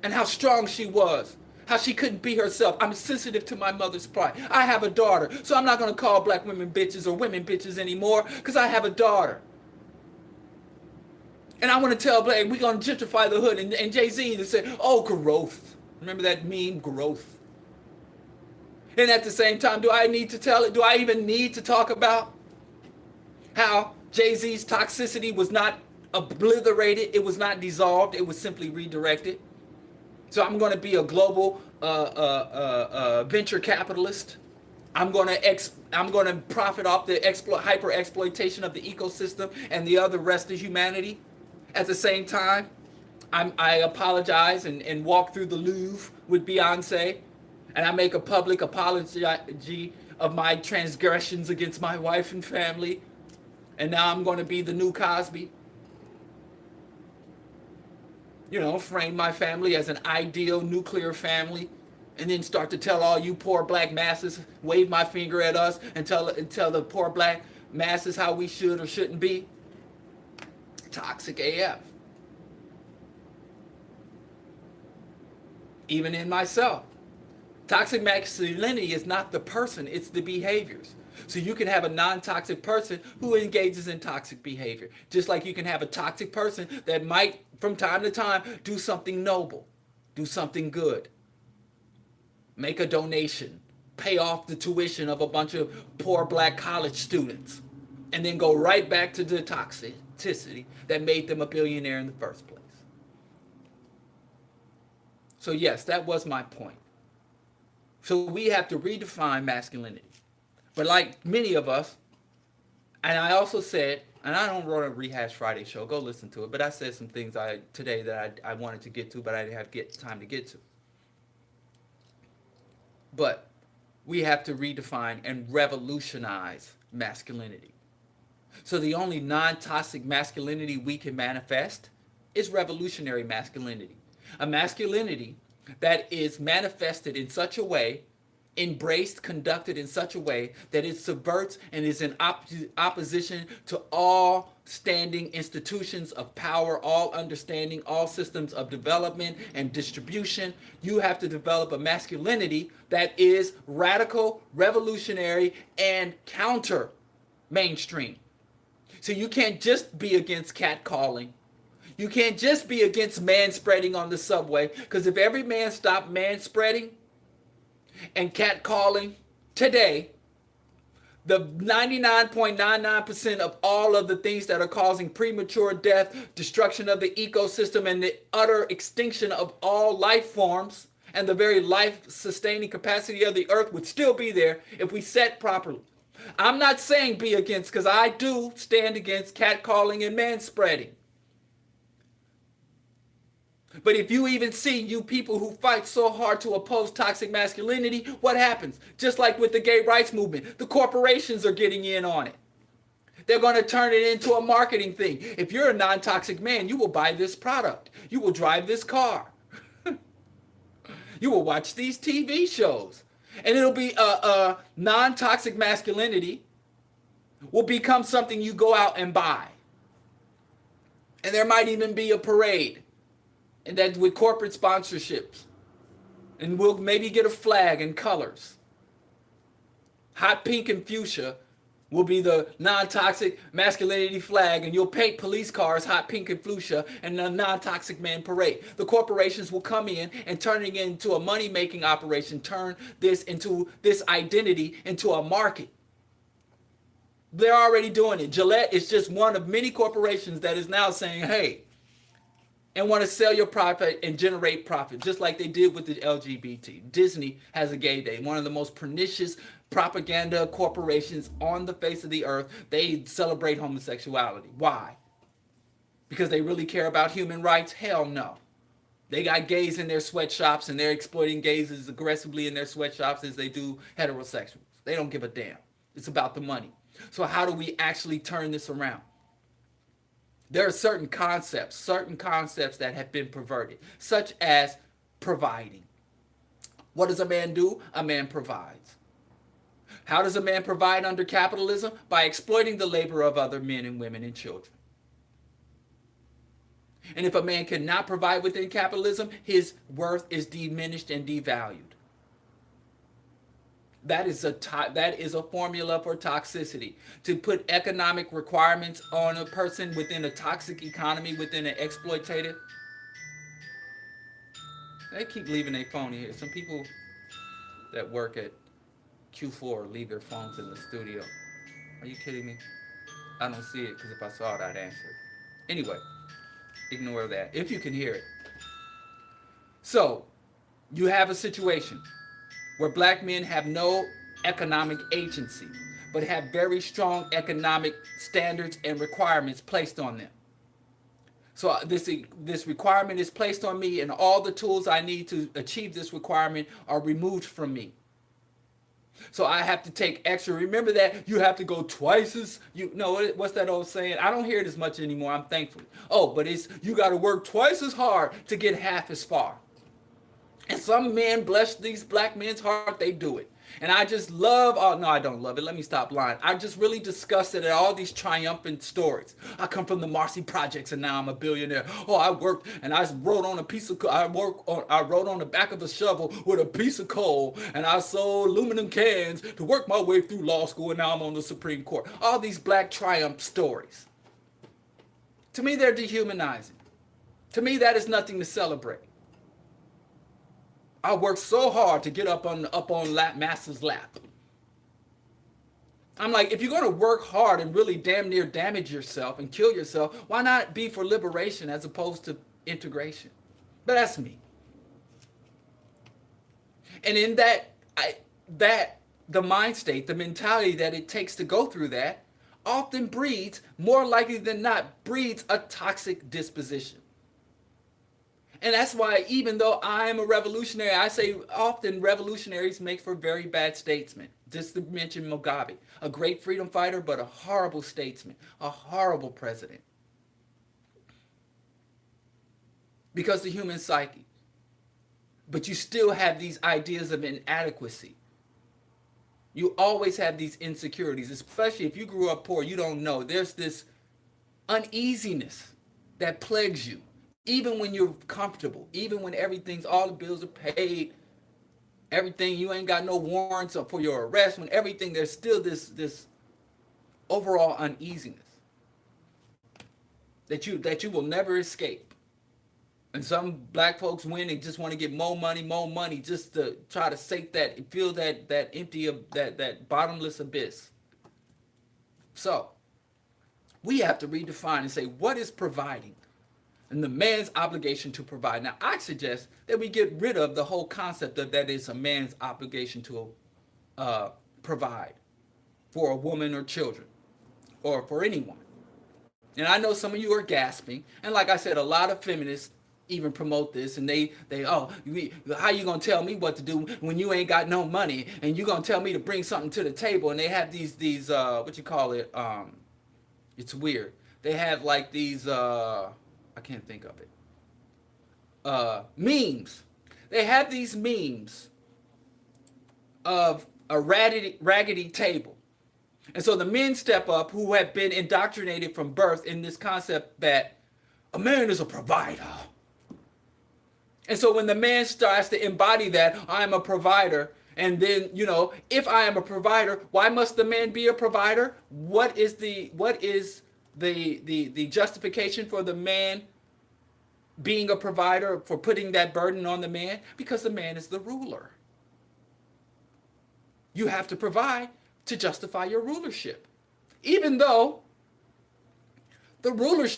and how strong she was. How she couldn't be herself. I'm sensitive to my mother's pride. I have a daughter, so I'm not going to call black women bitches or women bitches anymore because I have a daughter. And I want to tell black, we're going to gentrify the hood. And Jay-Z said, oh, growth. Remember that meme, growth? And at the same time, do I even need to talk about how Jay-Z's toxicity was not obliterated. It was not dissolved. It was simply redirected. So I'm going to be a global venture capitalist. I'm going to profit off the hyper exploitation of the ecosystem and the other rest of humanity. At the same time, I apologize and walk through the Louvre with Beyonce, and I make a public apology of my transgressions against my wife and family. And now I'm going to be the new Cosby. You know, frame my family as an ideal nuclear family, and then start to tell all you poor black masses, wave my finger at us, and tell the poor black masses how we should or shouldn't be. Toxic AF. Even in myself. Toxic masculinity is not the person, it's the behaviors. So you can have a non-toxic person who engages in toxic behavior. Just like you can have a toxic person that might, from time to time, do something noble, do something good, make a donation, pay off the tuition of a bunch of poor black college students, and then go right back to the toxicity that made them a billionaire in the first place. So yes, that was my point. So we have to redefine masculinity. But like many of us, and I also said, and I don't run a Rehash Friday show, go listen to it, but I said some things today that I wanted to get to, but I didn't have time to get to. But we have to redefine and revolutionize masculinity. So the only non-toxic masculinity we can manifest is revolutionary masculinity. A masculinity that is manifested in such a way, embraced, conducted in such a way that it subverts and is in opposition to all standing institutions of power, all understanding, all systems of development and distribution. You have to develop a masculinity that is radical, revolutionary, and counter mainstream. So you can't just be against catcalling. You can't just be against man-spreading on the subway, because if every man stopped man-spreading and catcalling today, the 99.99% of all of the things that are causing premature death, destruction of the ecosystem, and the utter extinction of all life forms, and the very life-sustaining capacity of the earth would still be there if we set properly. I'm not saying be against, because I do stand against catcalling and manspreading. But if you even see you people who fight so hard to oppose toxic masculinity, what happens? Just like with the gay rights movement, the corporations are getting in on it. They're going to turn it into a marketing thing. If you're a non-toxic man, you will buy this product. You will drive this car. You will watch these TV shows. And it'll be a non-toxic masculinity will become something you go out and buy. And there might even be a parade. And that's with corporate sponsorships. And we'll maybe get a flag and colors. Hot pink and fuchsia will be the non-toxic masculinity flag, and you'll paint police cars hot pink and fuchsia and a non-toxic man parade. The corporations will come in and turn it into a money-making operation, turn this identity into a market. They're already doing it. Gillette is just one of many corporations that is now saying, hey, and want to sell your product and generate profit, just like they did with the LGBT. Disney has a gay day, one of the most pernicious propaganda corporations on the face of the earth. They celebrate homosexuality. Why? Because they really care about human rights? Hell no. They got gays in their sweatshops, and they're exploiting gays as aggressively in their sweatshops as they do heterosexuals. They don't give a damn. It's about the money. So how do we actually turn this around? There are certain concepts that have been perverted, such as providing. What does a man do? A man provides. How does a man provide under capitalism? By exploiting the labor of other men and women and children. And if a man cannot provide within capitalism, his worth is diminished and devalued. That is a formula for toxicity. To put economic requirements on a person within a toxic economy, within an exploitative. They keep leaving their phone here. Some people that work at Q4 leave their phones in the studio. Are you kidding me? I don't see it, because if I saw it, I'd answer it. Anyway, ignore that if you can hear it. So, you have a situation where black men have no economic agency, but have very strong economic standards and requirements placed on them. So this requirement is placed on me, and all the tools I need to achieve this requirement are removed from me. So I have to take extra. Remember that you have to go twice as you know. What's that old saying? I don't hear it as much anymore. I'm thankful. Oh, but it's you got to work twice as hard to get half as far. And some men, bless these black men's heart, they do it. And I just love, oh no, I don't love it. Let me stop lying. I just really disgusted at all these triumphant stories. I come from the Marcy Projects and now I'm a billionaire. Oh, I worked and I wrote on a piece of, I wrote on the back of a shovel with a piece of coal and I sold aluminum cans to work my way through law school and now I'm on the Supreme Court. All these black triumph stories. To me, they're dehumanizing. To me, that is nothing to celebrate. I worked so hard to get up on master's lap. I'm like, if you're going to work hard and really damn near damage yourself and kill yourself, why not be for liberation as opposed to integration? But that's me. And in the mind state, the mentality that it takes to go through that, often breeds, more likely than not, breeds a toxic disposition. And that's why, even though I'm a revolutionary, I say often revolutionaries make for very bad statesmen. Just to mention Mugabe, a great freedom fighter, but a horrible statesman, a horrible president. Because the human psyche. But you still have these ideas of inadequacy. You always have these insecurities, especially if you grew up poor, you don't know. There's this uneasiness that plagues you. Even when you're comfortable, even when all the bills are paid, everything, you ain't got no warrants for your arrest, when everything, there's still this overall uneasiness that you will never escape. And some black folks win and just want to get more money, just to try to sate that, feel that empty, that bottomless abyss. So, we have to redefine and say, what is providing? And the man's obligation to provide. Now, I suggest that we get rid of the whole concept of that it's a man's obligation to provide for a woman or children or for anyone. And I know some of you are gasping. And like I said, a lot of feminists even promote this. And how you going to tell me what to do when you ain't got no money? And you going to tell me to bring something to the table? And they have these what you call it? It's weird. They have like these... I can't think of it. Memes. They have these memes of a raggedy table. And so the men step up who have been indoctrinated from birth in this concept that a man is a provider. And so when the man starts to embody that, I'm a provider, and then, if I am a provider, why must the man be a provider? What is the justification for the man being a provider, for putting that burden on the man? Because the man is the ruler. You have to provide to justify your rulership. Even though rulers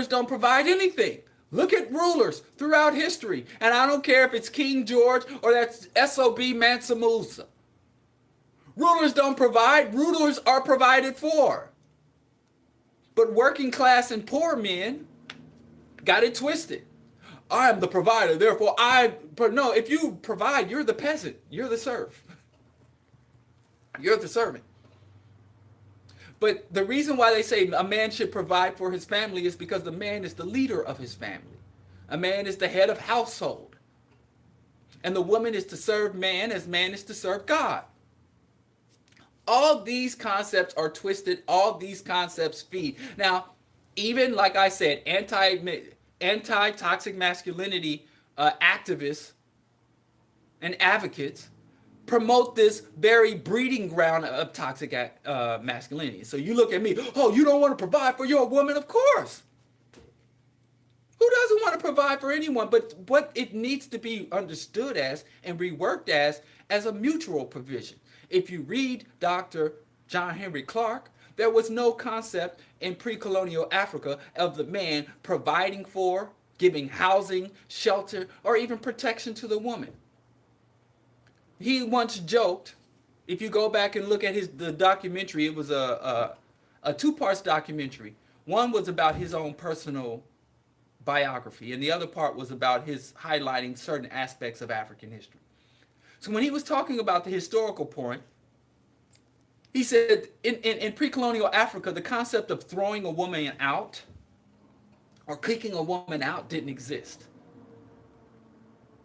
don't provide anything. Look at rulers throughout history. And I don't care if it's King George or that's S.O.B. Mansa Musa. Rulers don't provide. Rulers are provided for. But working class and poor men got it twisted. I am the provider, therefore no, if you provide, you're the peasant. You're the serf. You're the servant. But the reason why they say a man should provide for his family is because the man is the leader of his family. A man is the head of household. And the woman is to serve man as man is to serve God. All these concepts are twisted. All these concepts feed. Now, even like I said, anti-toxic masculinity activists and advocates promote this very breeding ground of toxic masculinity. So you look at me, oh, you don't want to provide for your woman? Of course. Who doesn't want to provide for anyone? But what it needs to be understood as and reworked as a mutual provision. If you read Dr. John Henry Clarke, There was no concept in pre-colonial Africa of the man providing for, giving housing, shelter, or even protection to the woman. He once joked, if you go back and look at the documentary, it was a two-part documentary. One was about his own personal biography, and the other part was about his highlighting certain aspects of African history. So when he was talking about the historical point, he said in pre-colonial Africa, the concept of throwing a woman out or kicking a woman out didn't exist.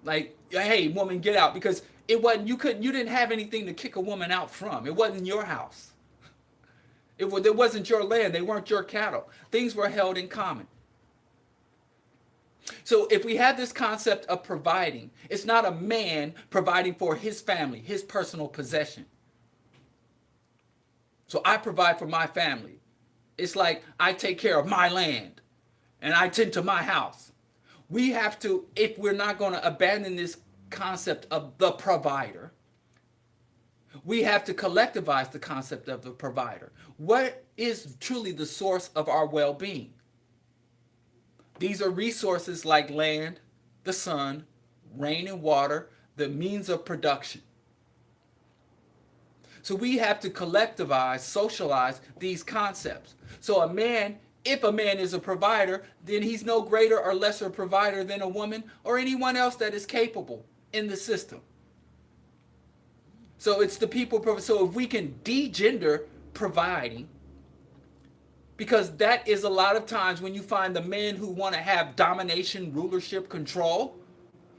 Like, hey, woman, get out, because it wasn't, you didn't have anything to kick a woman out from. It wasn't your house. It wasn't your land. They weren't your cattle. Things were held in common. So if we have this concept of providing, it's not a man providing for his family, his personal possession. So I provide for my family. It's like I take care of my land and I tend to my house. We have to, if we're not going to abandon this concept of the provider, we have to collectivize the concept of the provider. What is truly the source of our well-being? These are resources like land, the sun, rain and water, the means of production. So we have to collectivize, socialize these concepts. So if a man is a provider, then he's no greater or lesser provider than a woman or anyone else that is capable in the system. So it's the people. So if we can degender providing, because that is a lot of times when you find the men who want to have domination, rulership, control,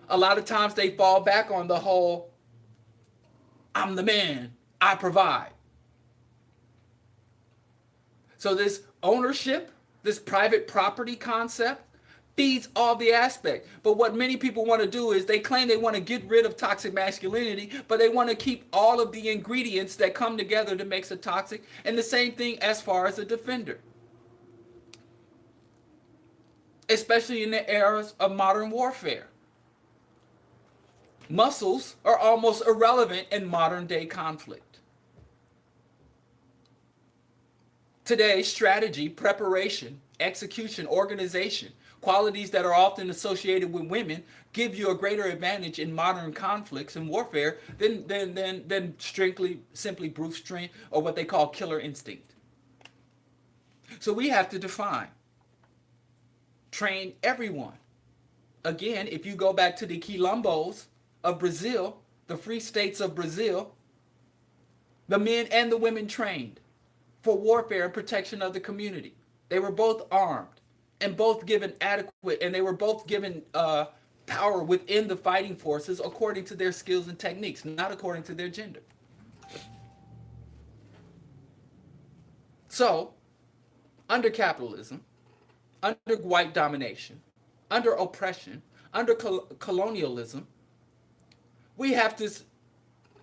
a lot of times they fall back on the whole, I'm the man, I provide. So this ownership, this private property concept feeds all the aspect. But what many people want to do is they claim they want to get rid of toxic masculinity, but they want to keep all of the ingredients that come together to make it toxic. And the same thing as far as a defender. Especially in the eras of modern warfare. Muscles are almost irrelevant in modern day conflict. Today, strategy, preparation, execution, organization, qualities that are often associated with women give you a greater advantage in modern conflicts and warfare than simply brute strength or what they call killer instinct. So we have to define, train everyone. Again, if you go back to the quilombos of Brazil, the free states of Brazil, the men and the women trained for warfare and protection of the community. They were both armed and both given adequate, and they were both given power within the fighting forces according to their skills and techniques, not according to their gender. So, under capitalism, under white domination, under oppression, under colonialism, we have to,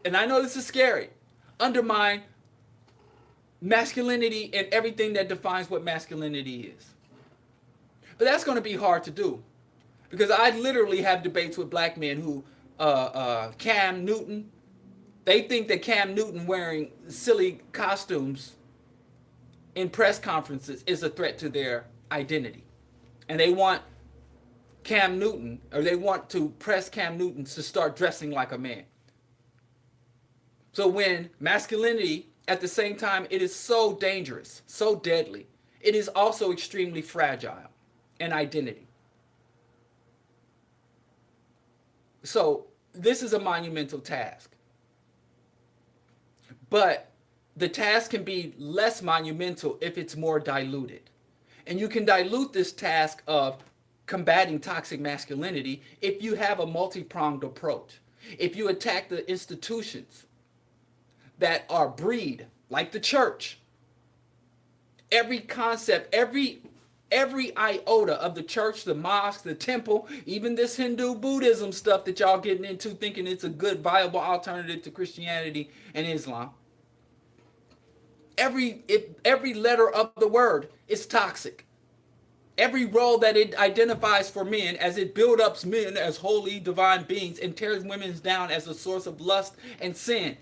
and I know this is scary, undermine masculinity and everything that defines what masculinity is. But that's going to be hard to do, because I literally have debates with black men who, Cam Newton, they think that Cam Newton wearing silly costumes in press conferences is a threat to their identity. And they want Cam Newton, or they want to press Cam Newton to start dressing like a man. So when masculinity, at the same time, it is so dangerous, so deadly, it is also extremely fragile in identity. So this is a monumental task. But the task can be less monumental if it's more diluted. And you can dilute this task of combating toxic masculinity if you have a multi-pronged approach. If you attack the institutions that are breed, like the church, every concept, every iota of the church, the mosque, the temple, even this Hindu Buddhism stuff that y'all getting into thinking it's a good, viable alternative to Christianity and Islam. Every letter of the word is toxic. Every role that it identifies for men, as it builds up men as holy, divine beings and tears women down as a source of lust and sin.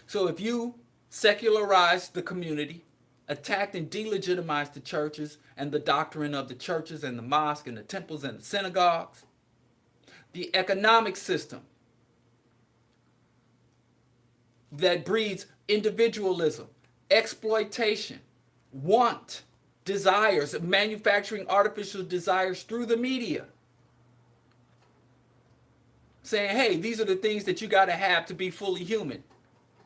So if you secularize the community, attacked and delegitimized the churches and the doctrine of the churches and the mosque and the temples and the synagogues, the economic system that breeds individualism, exploitation, want, desires, manufacturing artificial desires through the media, saying, hey, these are the things that you got to have to be fully human.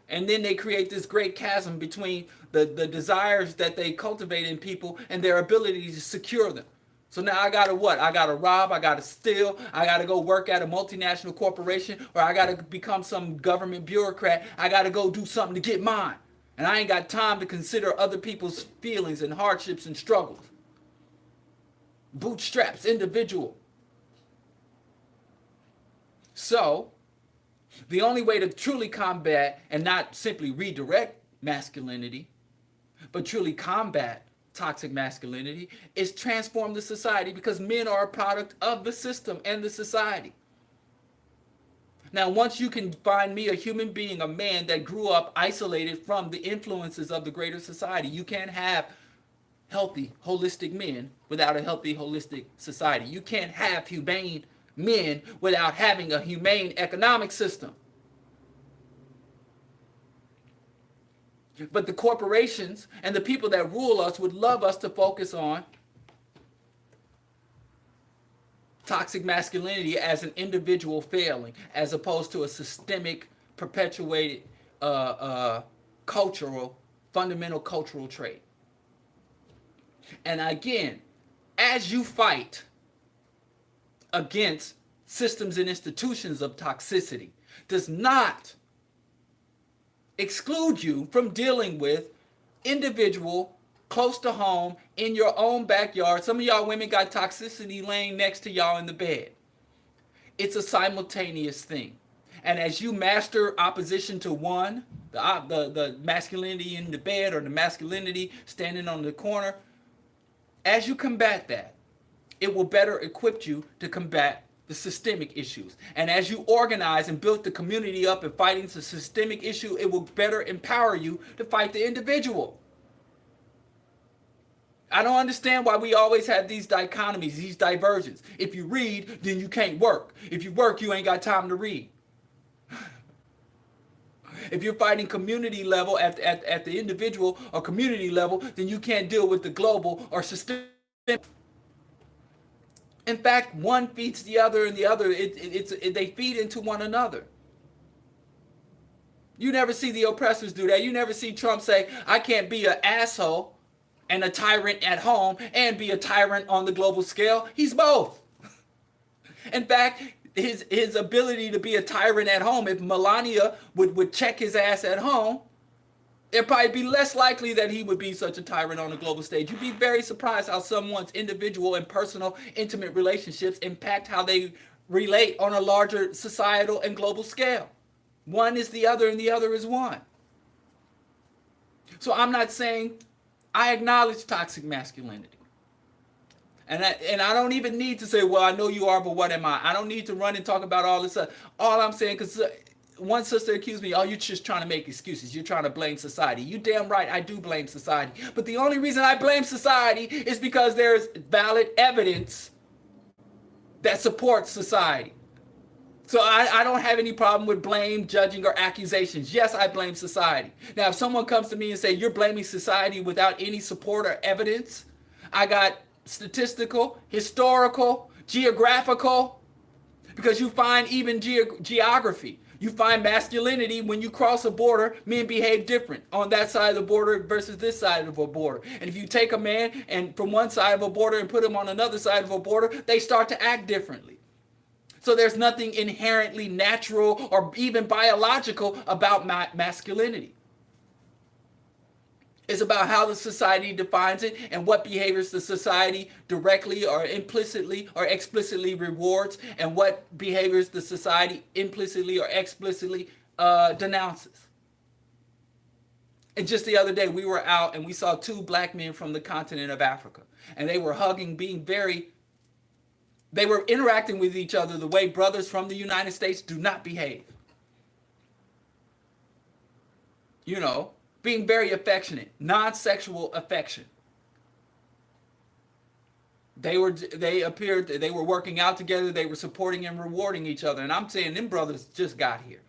And then they create this great chasm between the desires that they cultivate in people and their ability to secure them. So now I got to what? I got to rob, I got to steal, I got to go work at a multinational corporation, or I got to become some government bureaucrat. I got to go do something to get mine. And I ain't got time to consider other people's feelings and hardships and struggles. Bootstraps, individual. So, the only way to truly combat and not simply redirect masculinity, but truly combat toxic masculinity is transform the society, because men are a product of the system and the society. Now, once you can find me a human being, a man that grew up isolated from the influences of the greater society, you can't have healthy, holistic men without a healthy, holistic society. You can't have humane men without having a humane economic system. But the corporations and the people that rule us would love us to focus on toxic masculinity as an individual failing, as opposed to a systemic, perpetuated, fundamental cultural trait. And again, as you fight against systems and institutions of toxicity, does not exclude you from dealing with individual, close to home, in your own backyard. Some of y'all women got toxicity laying next to y'all in the bed. It's a simultaneous thing. And as you master opposition to one, the masculinity in the bed or the masculinity standing on the corner, as you combat that, it will better equip you to combat the systemic issues. And as you organize and build the community up and fighting the systemic issue, it will better empower you to fight the individual. I don't understand why we always have these dichotomies, these diversions. If you read, then you can't work. If you work, you ain't got time to read. If you're fighting community level at the individual or community level, then you can't deal with the global or systemic. In fact, one feeds the other, and the other, they feed into one another. You never see the oppressors do that. You never see Trump say, I can't be an asshole and a tyrant at home and be a tyrant on the global scale. He's both. In fact, his ability to be a tyrant at home, if Melania would check his ass at home, it'd probably be less likely that he would be such a tyrant on the global stage. You'd be very surprised how someone's individual and personal, intimate relationships impact how they relate on a larger societal and global scale. One is the other and the other is one. So I'm not saying, I acknowledge toxic masculinity. And I don't even need to say, well, I know you are, but what am I? I don't need to run and talk about all this stuff. All I'm saying, because one sister accused me, oh, you're just trying to make excuses. You're trying to blame society. You damn right, I do blame society. But the only reason I blame society is because there's valid evidence that supports society. So I don't have any problem with blame, judging, or accusations. Yes, I blame society. Now, if someone comes to me and say, you're blaming society without any support or evidence, I got statistical, historical, geographical, because you find even geography. You find masculinity when you cross a border, men behave different on that side of the border versus this side of a border. And if you take a man and from one side of a border and put him on another side of a border, they start to act differently. So there's nothing inherently natural or even biological about masculinity. It's about how the society defines it and what behaviors the society directly or implicitly or explicitly rewards, and what behaviors the society implicitly or explicitly denounces. And just the other day, we were out and we saw two black men from the continent of Africa. And they were hugging, they were interacting with each other the way brothers from the United States do not behave. you know, being very affectionate, non-sexual affection. They were working out together, they were supporting and rewarding each other. And I'm saying them brothers just got here.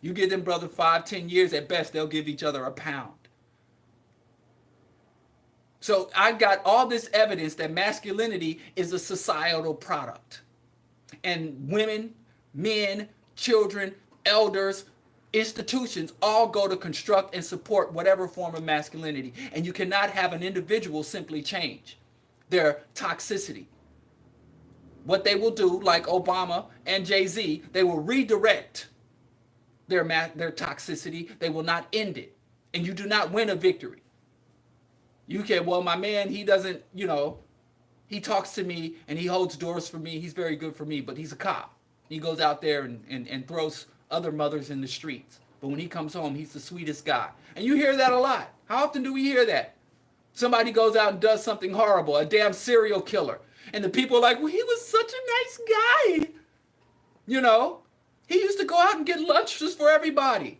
You give them brother 5-10 years at best, they'll give each other a pound. So I got all this evidence that masculinity is a societal product. And women, men, children, elders, institutions all go to construct and support whatever form of masculinity. And you cannot have an individual simply change their toxicity. What they will do, like Obama and Jay-Z, they will redirect their toxicity. They will not end it. And you do not win a victory. You can, well, my man, he doesn't, you know, he talks to me and he holds doors for me. He's very good for me, but he's a cop. He goes out there and throws other mothers in the streets. But when he comes home, he's the sweetest guy. And you hear that a lot. How often do we hear that? Somebody goes out and does something horrible, a damn serial killer. And the people are like, well, he was such a nice guy. You know, he used to go out and get lunches for everybody.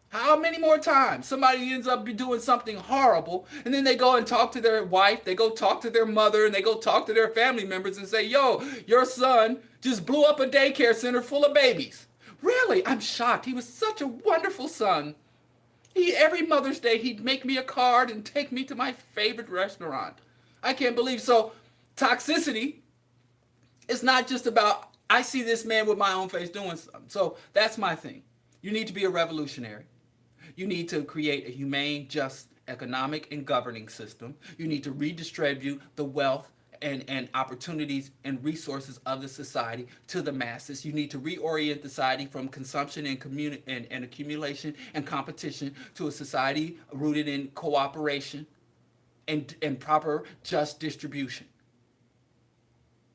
How many more times somebody ends up doing something horrible, and then they go and talk to their wife, they go talk to their mother, and they go talk to their family members and say, yo, your son just blew up a daycare center full of babies. Really? I'm shocked. He was such a wonderful son. Every Mother's Day, he'd make me a card and take me to my favorite restaurant. I can't believe. So toxicity is not just about, I see this man with my own face doing something. So that's my thing. You need to be a revolutionary. You need to create a humane, just economic and governing system. You need to redistribute the wealth and opportunities and resources of the society to the masses. You need to reorient the society from consumption and accumulation and competition to a society rooted in cooperation and proper just distribution.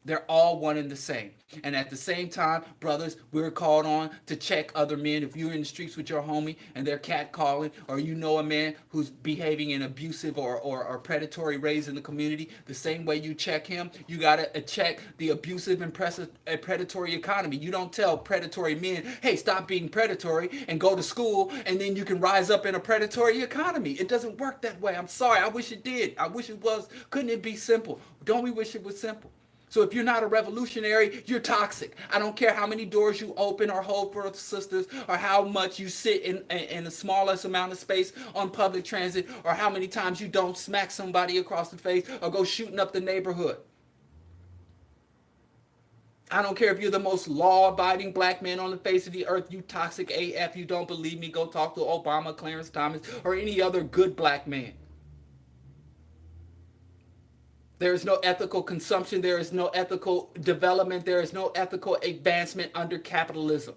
They're all one and the same. And at the same time, brothers, we're called on to check other men. If you're in the streets with your homie and they're catcalling, or you know a man who's behaving in abusive or predatory ways in the community, the same way you check him, you got to check the abusive and predatory economy. You don't tell predatory men, hey, stop being predatory and go to school, and then you can rise up in a predatory economy. It doesn't work that way. I'm sorry. I wish it did. I wish it was. Couldn't it be simple? Don't we wish it was simple? So if you're not a revolutionary, you're toxic. I don't care how many doors you open or hold for sisters, or how much you sit in the smallest amount of space on public transit, or how many times you don't smack somebody across the face or go shooting up the neighborhood. I don't care if you're the most law-abiding black man on the face of the earth, you toxic AF. You don't believe me, go talk to Obama, Clarence Thomas, or any other good black man. There is no ethical consumption. There is no ethical development. There is no ethical advancement under capitalism.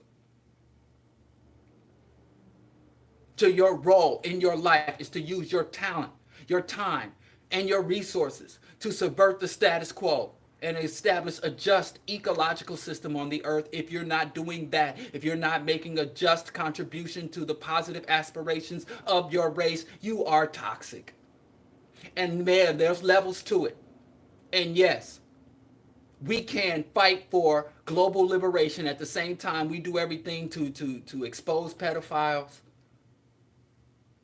So your role in your life is to use your talent, your time, and your resources to subvert the status quo and establish a just ecological system on the earth. If you're not doing that, if you're not making a just contribution to the positive aspirations of your race, you are toxic. And man, there's levels to it. And yes, we can fight for global liberation at the same time we do everything to expose pedophiles,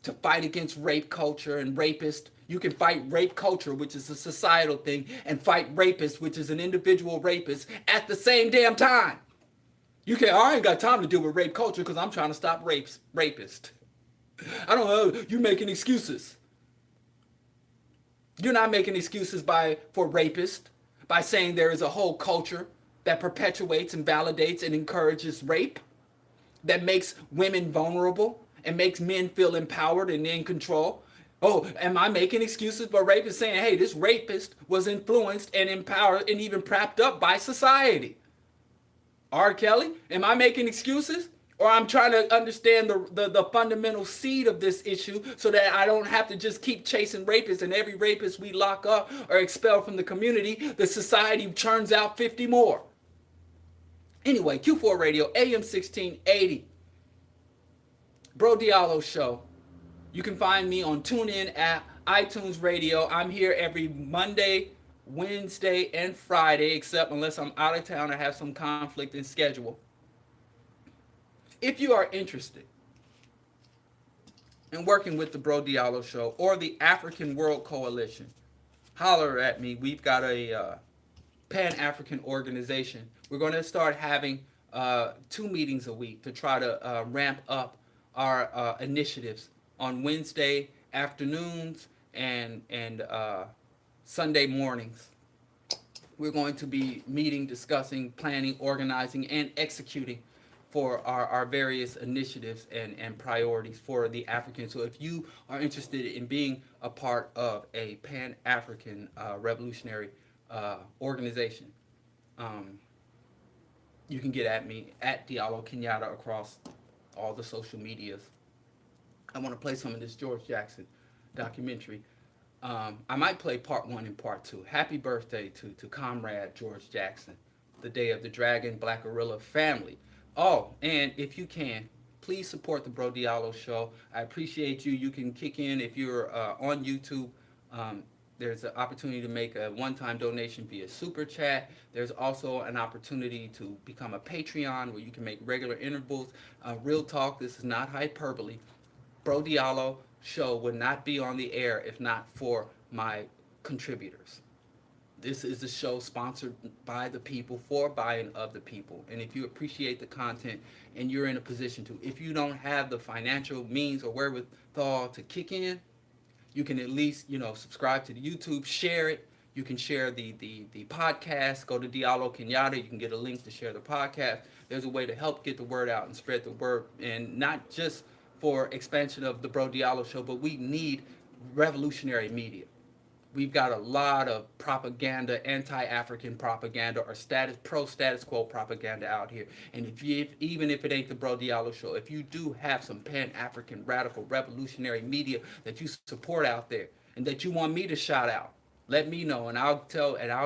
to fight against rape culture and rapists. You can fight rape culture, which is a societal thing, and fight rapists, which is an individual rapist, at the same damn time. You can't, I ain't got time to deal with rape culture because I'm trying to stop rapists. I don't know, you're making excuses. You're not making excuses for rapists by saying there is a whole culture that perpetuates and validates and encourages rape, that makes women vulnerable and makes men feel empowered and in control. Oh, am I making excuses for rapists saying, hey, this rapist was influenced and empowered and even propped up by society? R. Kelly, am I making excuses? Or I'm trying to understand the fundamental seed of this issue so that I don't have to just keep chasing rapists, and every rapist we lock up or expel from the community, the society churns out 50 more. Anyway, Q4 Radio, AM 1680. Bro Diallo Show. You can find me on TuneIn app, iTunes Radio. I'm here every Monday, Wednesday, and Friday, except unless I'm out of town or have some conflict in schedule. If you are interested and working with the Bro Diallo Show or the African World Coalition, holler at me. We've got a Pan-African organization. We're going to start having 2 meetings a week to try to ramp up our initiatives on Wednesday afternoons and Sunday mornings. We're going to be meeting, discussing, planning, organizing, and executing for our various initiatives and priorities for the Africans. So if you are interested in being a part of a Pan-African revolutionary organization, um, you can get at me at Diallo Kenyatta across all the social medias. I want to play some of this George Jackson documentary. I might play part one and part two. Happy birthday to Comrade George Jackson, the day of the Dragon Black Gorilla family. Oh, and if you can, please support the Bro Diallo Show. I appreciate you. You can kick in if you're on YouTube. Um, there's an opportunity to make a one-time donation via Super Chat. There's also an opportunity to become a Patreon where you can make regular intervals. Real talk, this is not hyperbole. Bro Diallo Show would not be on the air if not for my contributors. This is a show sponsored by the people, for by and of the people. And if you appreciate the content and you're in a position to, if you don't have the financial means or wherewithal to kick in, you can at least, subscribe to the YouTube, share it. You can share the podcast. Go to Diallo Kenyatta. You can get a link to share the podcast. There's a way to help get the word out and spread the word, and not just for expansion of the Bro Diallo Show, but we need revolutionary media. We've got a lot of propaganda, anti-African propaganda, or pro-status quo propaganda out here. And even if it ain't the Bro Diallo Show, if you do have some Pan-African radical revolutionary media that you support out there and that you want me to shout out, let me know, and I'll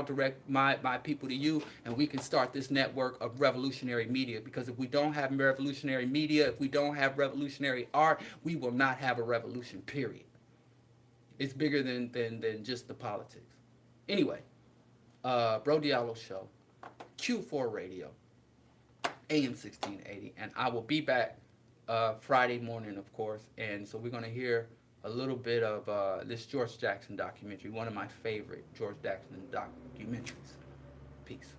direct my people to you, and we can start this network of revolutionary media. Because if we don't have revolutionary media, if we don't have revolutionary art, we will not have a revolution, period. It's bigger than just the politics. Anyway, Bro Diallo Show, Q4 Radio, AM 1680, and I will be back Friday morning, of course. And so we're gonna hear a little bit of this George Jackson documentary, one of my favorite George Jackson documentaries. Peace.